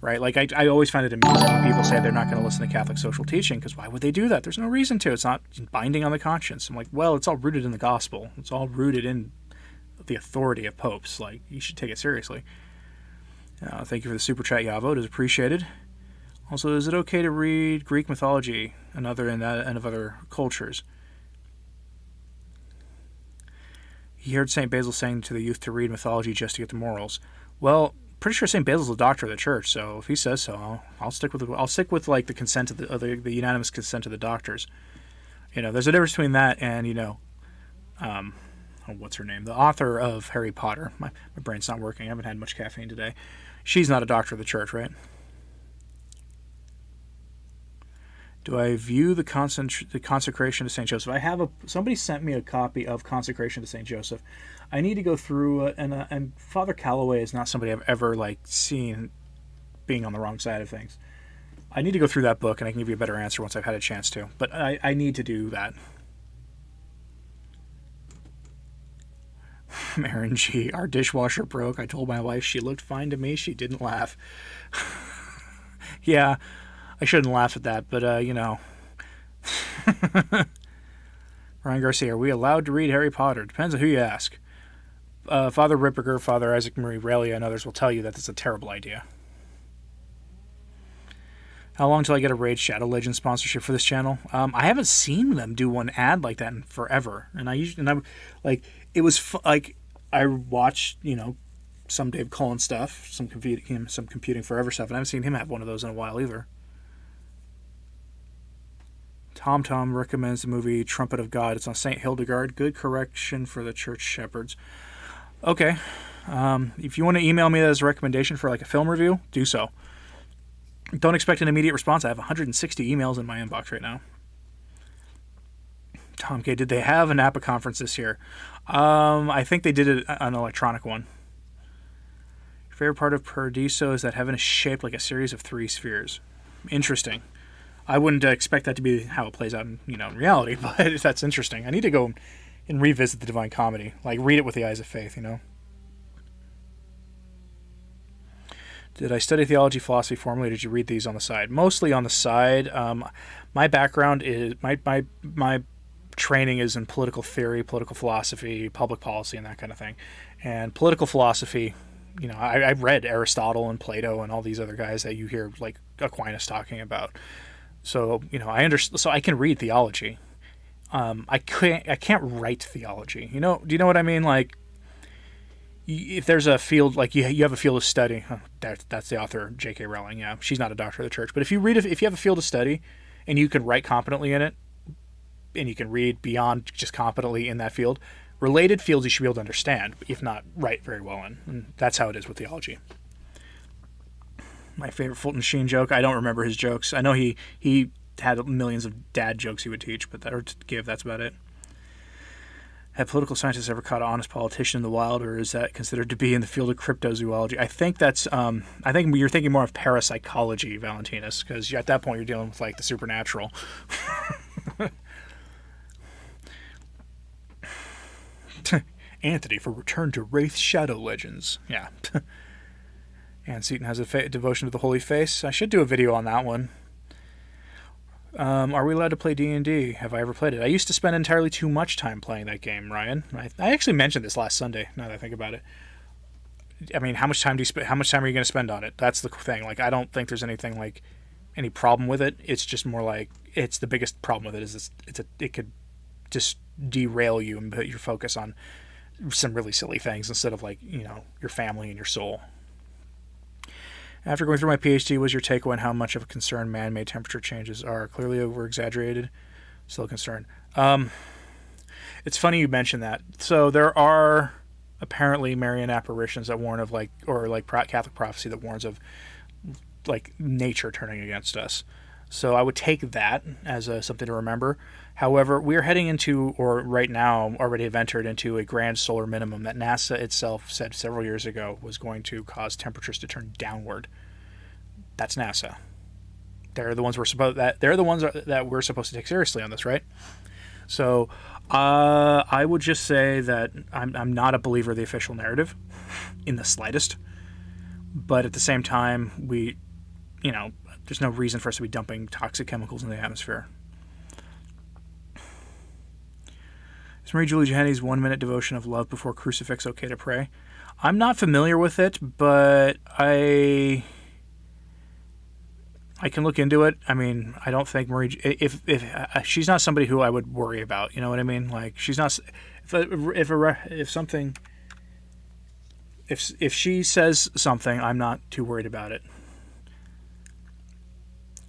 right? Like, I always find it amusing when people say they're not going to listen to Catholic social teaching, because why would they do that? There's no reason to. It's not binding on the conscience. I'm like, well, it's all rooted in the gospel. It's all rooted in the authority of popes. Like, you should take it seriously. Thank you for the super chat, Yavo. It is appreciated. Also, is it okay to read Greek mythology and of other cultures? He heard St. Basil saying to the youth to read mythology just to get the morals. Well, pretty sure St. Basil's a doctor of the church, so if he says so, I'll stick with like the consent of the unanimous consent of the doctors. There's a difference between that and what's her name? The author of Harry Potter. My brain's not working. I haven't had much caffeine today. She's not a doctor of the church, right? Do I view the consecration to St. Joseph? Somebody sent me a copy of Consecration to St. Joseph. I need to go through it, and Father Calloway is not somebody I've ever seen being on the wrong side of things. I need to go through that book, and I can give you a better answer once I've had a chance to. But I need to do that. Aaron G. Our dishwasher broke. I told my wife she looked fine to me. She didn't laugh. Yeah. I shouldn't laugh at that, but, Ryan Garcia, are we allowed to read Harry Potter? Depends on who you ask. Father Ripperger, Father Isaac Marie Relia, and others will tell you that it's a terrible idea. How long till I get a Raid Shadow Legends sponsorship for this channel? I haven't seen them do one ad like that in forever. And I watched, some Dave Cullen stuff, some Computing Forever stuff, and I haven't seen him have one of those in a while either. Tom recommends the movie Trumpet of God. It's on St. Hildegard. Good correction for the church shepherds. Okay. If you want to email me that as a recommendation for a film review, do so. Don't expect an immediate response. I have 160 emails in my inbox right now. Tom K., did they have a Napa conference this year? I think they did an electronic one. Your favorite part of Paradiso is that heaven is shaped like a series of 3 spheres. Interesting. I wouldn't expect that to be how it plays out in reality, but that's interesting. I need to go and revisit the Divine Comedy, read it with the eyes of faith. Did I study theology, philosophy formally? Or did you read these on the side? Mostly on the side. My background is my training is in political theory, political philosophy, public policy, and that kind of thing. And political philosophy, I read Aristotle and Plato and all these other guys that you hear Aquinas talking about. So, I understand. So I can read theology. I can't write theology. Do you know what I mean? If there's a field, you have a field of study, that's the author, J.K. Rowling. Yeah, she's not a doctor of the church. But if you have a field of study and you can write competently in it, and you can read beyond just competently in that field, related fields you should be able to understand, if not write very well in. And that's how it is with theology. My favorite Fulton Sheen joke, I don't remember his jokes. I know he had millions of dad jokes he would teach, that's about it. Have political scientists ever caught an honest politician in the wild, or is that considered to be in the field of cryptozoology? I think I think you're thinking more of parapsychology, Valentinus, because at that point you're dealing with the supernatural. Anthony for Return to Wraith Shadow Legends. Yeah. And Seaton has a devotion to the Holy Face. I should do a video on that one. Are we allowed to play D&D? Have I ever played it? I used to spend entirely too much time playing that game, Ryan. I actually mentioned this last Sunday, now that I think about it. I mean, how much time are you going to spend on it? That's the thing. I don't think there's anything any problem with it. It's just more it's the biggest problem with it is it could just derail you and put your focus on some really silly things instead of your family and your soul. After going through my PhD, was your takeaway on how much of a concern man-made temperature changes are? Clearly over-exaggerated. Still a concern. It's funny you mention that. So there are apparently Marian apparitions that warn of Catholic prophecy that warns of nature turning against us. So I would take that as something to remember. However, we are heading into, or right now already have entered into, a grand solar minimum that NASA itself said several years ago was going to cause temperatures to turn downward. That's NASA. they're the ones that we're supposed to take seriously on this, right? So I would just say that I'm not a believer of the official narrative in the slightest, but at the same time, there's no reason for us to be dumping toxic chemicals in the atmosphere. Is Marie Julie Johanne's 1 minute devotion of love before crucifix okay to pray? I'm not familiar with it, but I can look into it. I mean, I don't think Marie, if she's not somebody who I would worry about, you know what I mean? Like, she's not, if she says something, I'm not too worried about it.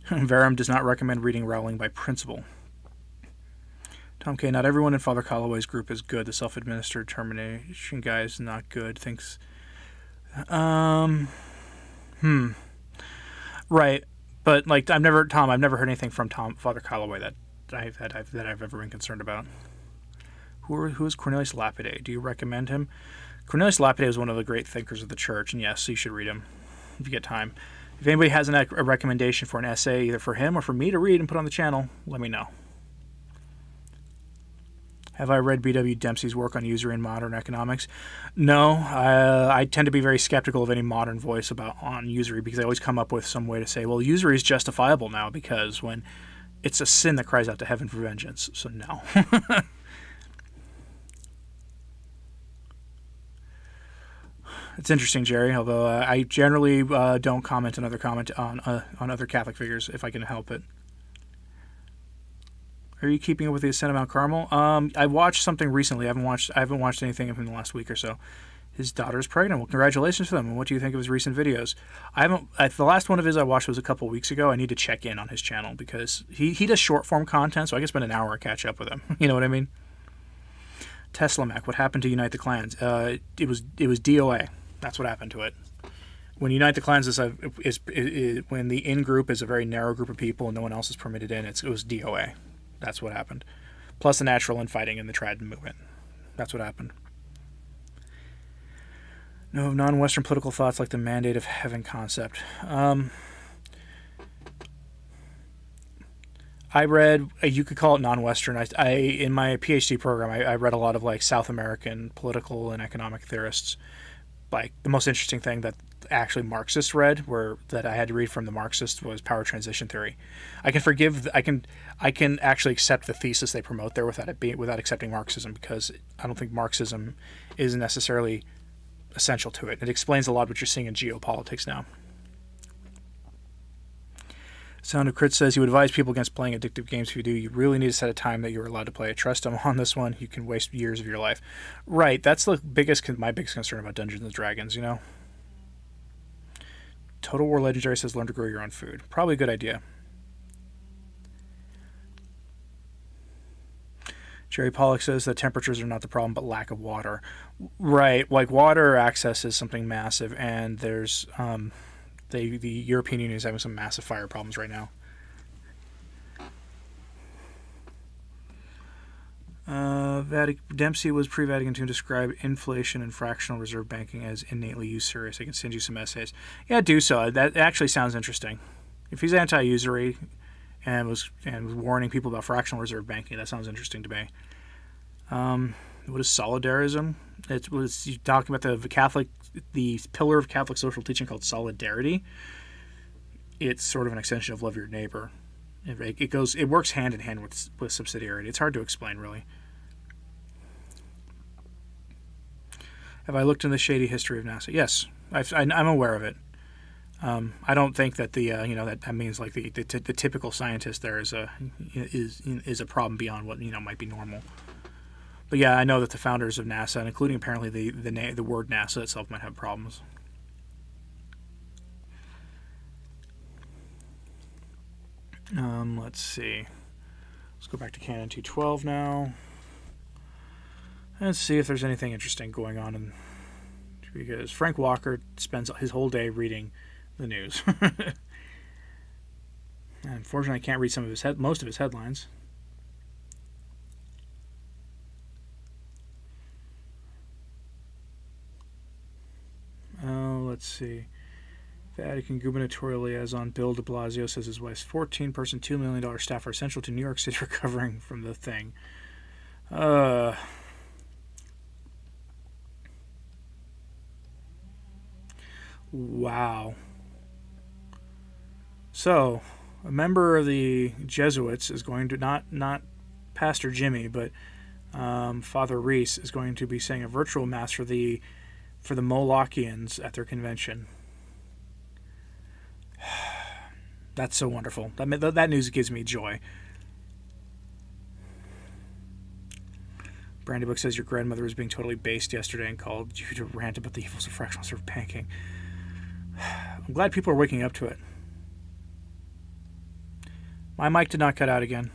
Verum does not recommend reading Rowling by principle. Tom K. Not everyone in Father Calloway's group is good. The self-administered termination guy is not good. Thinks. Right, but like I've never heard anything from Father Calloway that I've ever been concerned about. Who is Cornelius Lapide? Do you recommend him? Cornelius Lapide was one of the great thinkers of the church, and yes, you should read him if you get time. If anybody has a recommendation for an essay, either for him or for me to read and put on the channel, let me know. Have I read B.W. Dempsey's work on usury and modern economics? No, I tend to be very skeptical of any modern voice on usury because I always come up with some way to say, well, usury is justifiable now because when it's a sin that cries out to heaven for vengeance. So no. It's interesting, Jerry. Although I generally don't comment on other Catholic figures if I can help it. Are you keeping up with the Ascent of Mount Carmel? I watched something recently. I haven't watched anything in the last week or so. His daughter's pregnant. Well, congratulations to them. And what do you think of his recent videos? The last one of his I watched was a couple weeks ago. I need to check in on his channel because he does short form content, so I can spend an hour and catch up with him. You know what I mean? Tesla Mac. What happened to Unite the Clans? It was DOA. That's what happened to it. When Unite the Clans is when the in group is a very narrow group of people and no one else is permitted in, it was DOA. That's what happened. Plus the natural infighting in the Trident movement. That's what happened. No non-Western political thoughts like the mandate of heaven concept. I read, you could call it non-Western. I in my PhD program, I read a lot of like South American political and economic theorists. Like the most interesting thing that actually Marxists read, that I had to read from the Marxists, was power transition theory. I can actually accept the thesis they promote there without accepting Marxism, because I don't think Marxism is necessarily essential to it. It explains a lot of what you're seeing in geopolitics now. Sound of Crit says he would advise people against playing addictive games. If you do, you really need to set a time that you're allowed to play it. Trust him on this one. You can waste years of your life. Right. That's my biggest concern about Dungeons and Dragons, you know? Total War Legendary says learn to grow your own food. Probably a good idea. Jerry Pollock says that temperatures are not the problem, but lack of water. Right. Like water access is something massive, and there's... the European Union is having some massive fire problems right now. Dempsey was pre-Vatican II described inflation and fractional reserve banking as innately usurious. I can send you some essays. Yeah, do so. That actually sounds interesting. If he's anti-usury and was warning people about fractional reserve banking, that sounds interesting to me. What is solidarism? It was you talking about the pillar of Catholic social teaching called solidarity. It's sort of an extension of love your neighbor. It works hand in hand with subsidiarity. It's hard to explain, really. Have I looked in the shady history of NASA? Yes, I'm aware of it. I don't think that that means like the typical scientist there is a problem beyond what might be normal. But yeah, I know that the founders of NASA, and including apparently the word NASA itself, might have problems. Let's see. Let's go back to Canon 212 now. And see if there's anything interesting going on. Because Frank Walker spends his whole day reading the news. Unfortunately, I can't read most of his headlines. Let's see. Vatican gubernatorial liaison Bill de Blasio says his wife's 14-person, $2 million staff are essential to New York City recovering from the thing. Wow. So, a member of the Jesuits is going to, not Pastor Jimmy, but Father Reese is going to be saying a virtual mass for the Molochians at their convention. That's so wonderful. That news gives me joy. Brandy Book says your grandmother was being totally based yesterday and called you to rant about the evils of fractional serve banking. I'm glad people are waking up to it. My mic did not cut out again.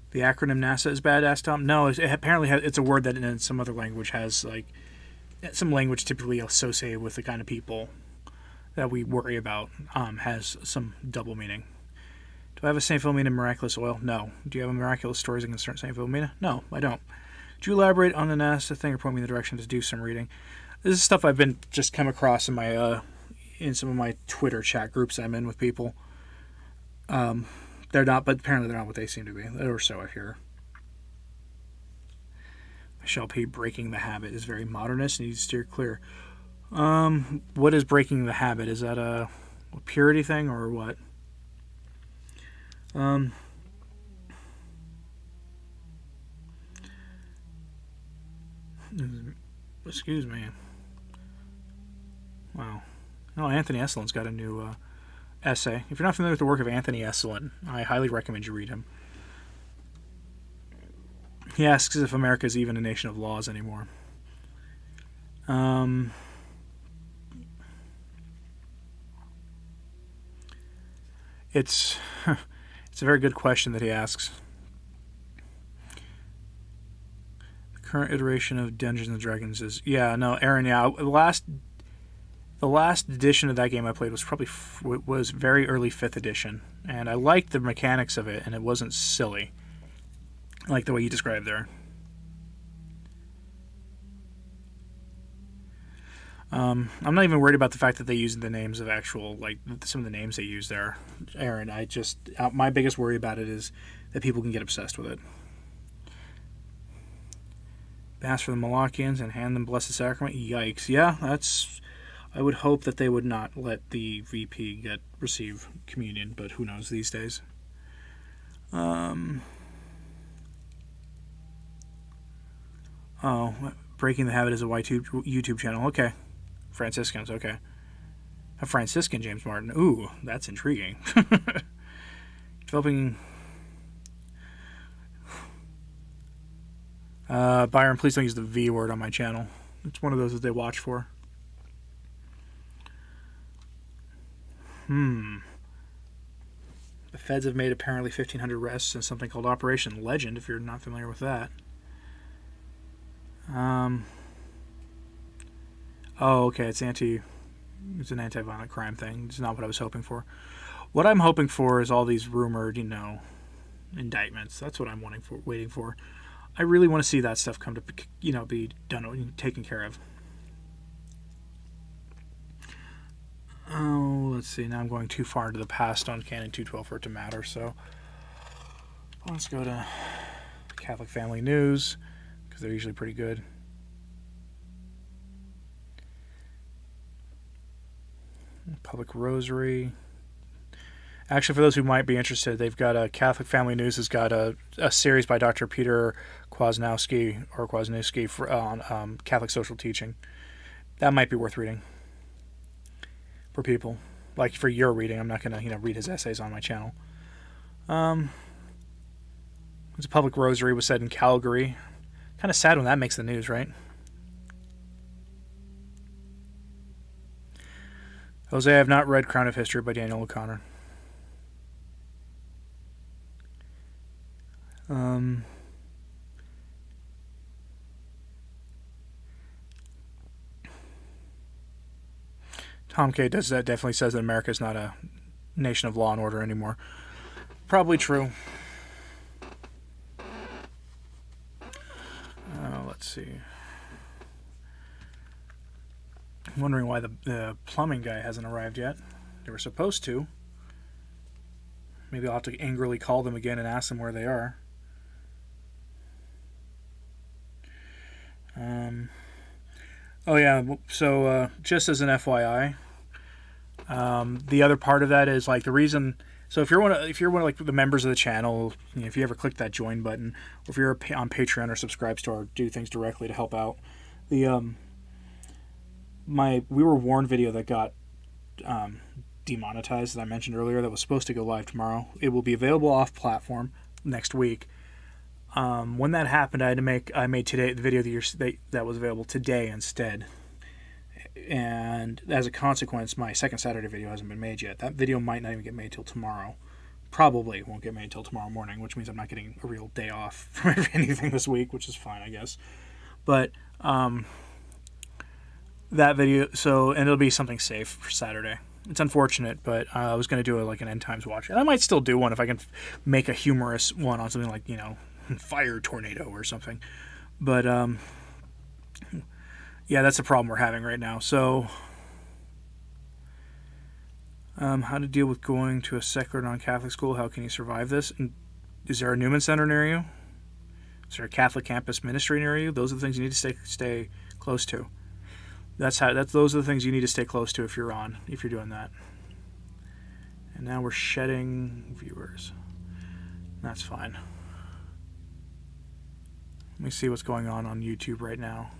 The acronym NASA is bad, asked Tom. No, apparently it's a word that in some other language has, like, some language typically associated with the kind of people that we worry about has some double meaning. Do I have a St. Philomena miraculous oil? No. Do you have a miraculous stories that concern St. Philomena? No, I don't. Do you elaborate on the NASA thing or point me in the direction to do some reading? This is stuff I've been just come across in my in some of my Twitter chat groups I'm in with people. They're not, but apparently they're not what they seem to be, or so I hear. Michelle P. breaking the habit is very modernist and needs to steer clear. What is breaking the habit? Is that a purity thing or what? Excuse me. Wow. Oh, Anthony Esselin's got a new essay. If you're not familiar with the work of Anthony Esselin, I highly recommend you read him. He asks if America is even a nation of laws anymore. It's a very good question that he asks. The current iteration of Dungeons and Dragons is Aaron. Yeah, the last edition of that game I played was very early 5th edition, and I liked the mechanics of it, and it wasn't silly, like the way you described there. I'm not even worried about the fact that they use the names of actual, like, some of the names they use there, Aaron. My biggest worry about it is that people can get obsessed with it. Mass for the Molochians and hand them Blessed Sacrament. Yikes. Yeah, I would hope that they would not let the VP receive communion, but who knows these days. Breaking the Habit is a YouTube channel. Okay. Franciscans, okay. A Franciscan James Martin. Ooh, that's intriguing. Developing... Byron, please don't use the V word on my channel. It's one of those that they watch for. The feds have made apparently 1,500 arrests in something called Operation Legend, if you're not familiar with that. Oh, okay, it's an anti-violent crime thing. It's not what I was hoping for. What I'm hoping for is all these rumored, indictments. That's what I'm waiting for. I really want to see that stuff come to, be done, taken care of. Oh, let's see. Now I'm going too far into the past on Canon 212 for it to matter, so let's go to Catholic Family News, because they're usually pretty good. Public Rosary. Actually, for those who might be interested, they've got a Catholic Family News has got a series by Dr. Peter Kwasniewski on Catholic social teaching. That might be worth reading for people. Like for your reading, I'm not going to read his essays on my channel. The Public Rosary was said in Calgary. Kind of sad when that makes the news, right? Jose, I have not read Crown of History by Daniel O'Connor. Tom K. definitely says that America is not a nation of law and order anymore. Probably true. Let's see. I'm wondering why the plumbing guy hasn't arrived yet. They were supposed to. Maybe I'll have to angrily call them again and ask them where they are. Oh yeah, so just as an FYI, the other part of that is like the reason. So if you're one of like the members of the channel, you know, if you ever click that join button, or if you're on Patreon or subscribes to our Do Things Directly to help out, the my We Were Warned video that got demonetized that I mentioned earlier, that was supposed to go live tomorrow, it will be available off platform next week. When that happened, I made today the video that was available today instead, and as a consequence, my second Saturday video hasn't been made yet. That video might not even get made till tomorrow. Probably won't get made till tomorrow morning, which means I'm not getting a real day off from anything this week, which is fine, I guess. But that video, and it'll be something safe for Saturday. It's unfortunate, but I was going to do like an End Times watch, and I might still do one if I can make a humorous one on something like, you know, fire tornado or something. But yeah, that's the problem we're having right now. So how to deal with going to a secular non-Catholic school? How can you survive this? And is there a Newman Center near you? Is there a Catholic campus ministry near you? Those are the things you need to stay close to. Those are the things you need to stay close to if you're doing that. And now we're shedding viewers. That's fine. Let me see what's going on YouTube right now.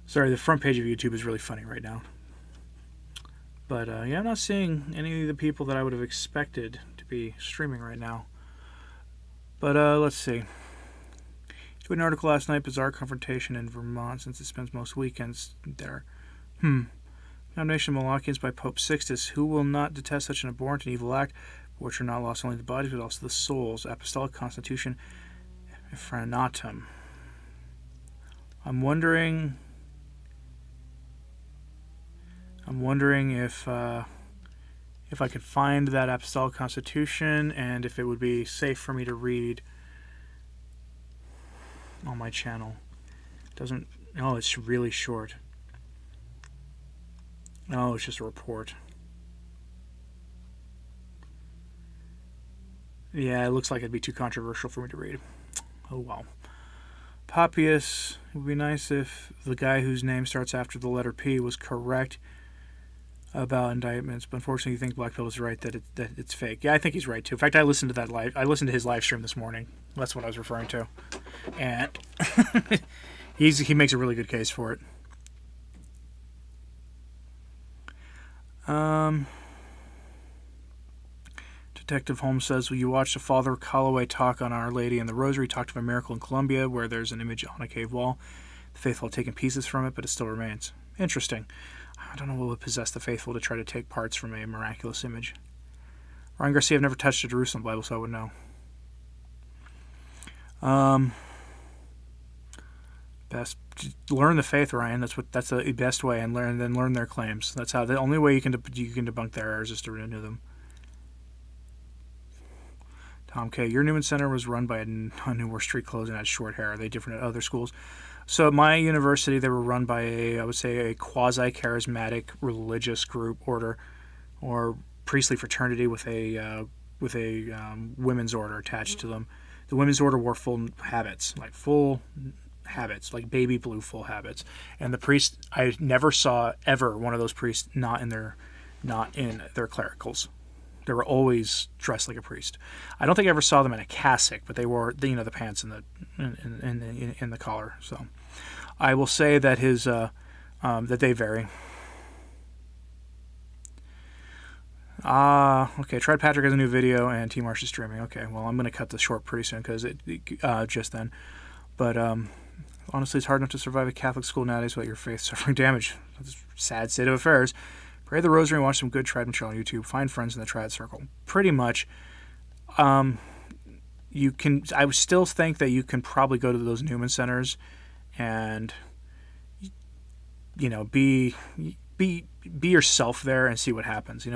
Sorry, the front page of YouTube is really funny right now. But yeah, I'm not seeing any of the people that I would have expected to be streaming right now. But let's see. To an article last night, bizarre confrontation in Vermont since it spends most weekends there. Condemnation of Malachians by Pope Sixtus, who will not detest such an abhorrent and evil act, for which are not lost only the bodies but also the souls. Apostolic Constitution Efranatum. I'm wondering if I could find that Apostolic Constitution and if it would be safe for me to read on my channel. It's really short. No, it's just a report. Yeah, it looks like it'd be too controversial for me to read. Oh well. Papias, it would be nice if the guy whose name starts after the letter P was correct about indictments, but unfortunately, you think Black Pill is right that it's fake. Yeah, I think he's right too. In fact, I listened to his live stream this morning. That's what I was referring to, and he makes a really good case for it. Detective Holmes says, will you watch the Father Calloway talk on Our Lady and the Rosary? He talked of a miracle in Colombia where there's an image on a cave wall. The faithful have taken pieces from it, but it still remains. Interesting. I don't know what would possess the faithful to try to take parts from a miraculous image. Ryan Garcia, I've never touched a Jerusalem Bible, so I would know. Best learn the faith, Ryan. That's the best way, and learn their claims. That's how the only way you can debunk their errors is to renew them. Tom K. Your Newman Center was run by a who wore street clothes and had short hair. Are they different at other schools? So at my university, they were run by a quasi-charismatic religious group, order, or priestly fraternity with a women's order attached to them. The women's order wore full habits, like baby blue full habits. And the priest, I never saw ever one of those priests not in their clericals. They were always dressed like a priest. I don't think I ever saw them in a cassock, but they wore the pants and the collar. So I will say that that they vary. Okay. Tried Patrick has a new video and T Marsh is streaming. Okay, well I'm gonna cut this short pretty soon because just then. But honestly, it's hard enough to survive a Catholic school nowadays without your faith suffering damage. That's a sad state of affairs. Pray the Rosary and watch some good triad material on YouTube. Find friends in the triad circle. Pretty much, you can. I would still think that you can probably go to those Newman centers, and be be yourself there and see what happens,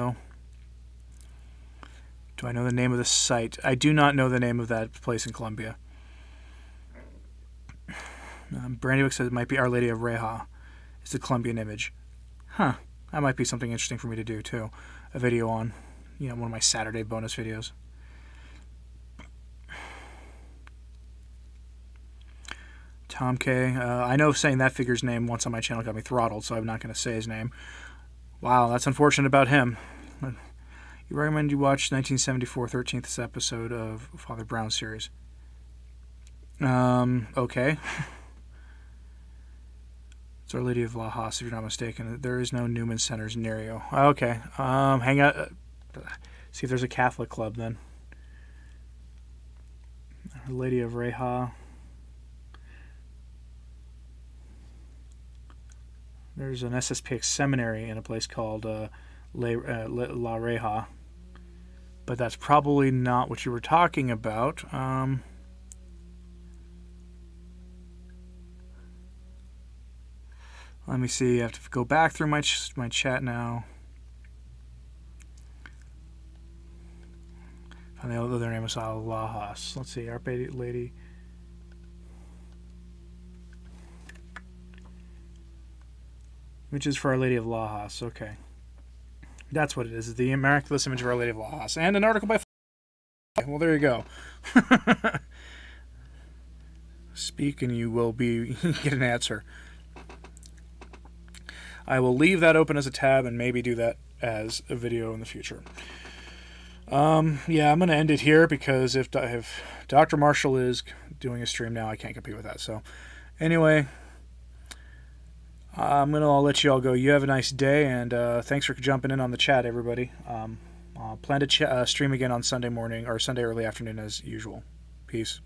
Do I know the name of the site? I do not know the name of that place in Colombia. Brandywick says it might be Our Lady of Reha. It's the Colombian image. Huh. That might be something interesting for me to do, too. A video on, one of my Saturday bonus videos. Tom K. I know saying that figure's name once on my channel got me throttled, so I'm not going to say his name. Wow, that's unfortunate about him. You recommend you watch 1974 13th episode of Father Brown series. Okay. It's Our Lady of Lajas, if you're not mistaken. There is no Newman Centers near you. Okay. Hang out. See if there's a Catholic club then. Our Lady of Reha. There's an SSPX seminary in a place called La Reja. But that's probably not what you were talking about. Let me see. I have to go back through my chat now. And the other name is Lajas. Let's see. Our Lady. Which is for Our Lady of Lajas. Okay. That's what it is. The miraculous image of Our Lady of Lajas. And an article by... Well, there you go. Speak and you will get an answer. I will leave that open as a tab and maybe do that as a video in the future. Yeah, I'm going to end it here because if Dr. Marshall is doing a stream now, I can't compete with that. So, anyway... I'm going to let you all go. You have a nice day, and thanks for jumping in on the chat, everybody. I'll plan to stream again on Sunday morning or Sunday early afternoon as usual. Peace.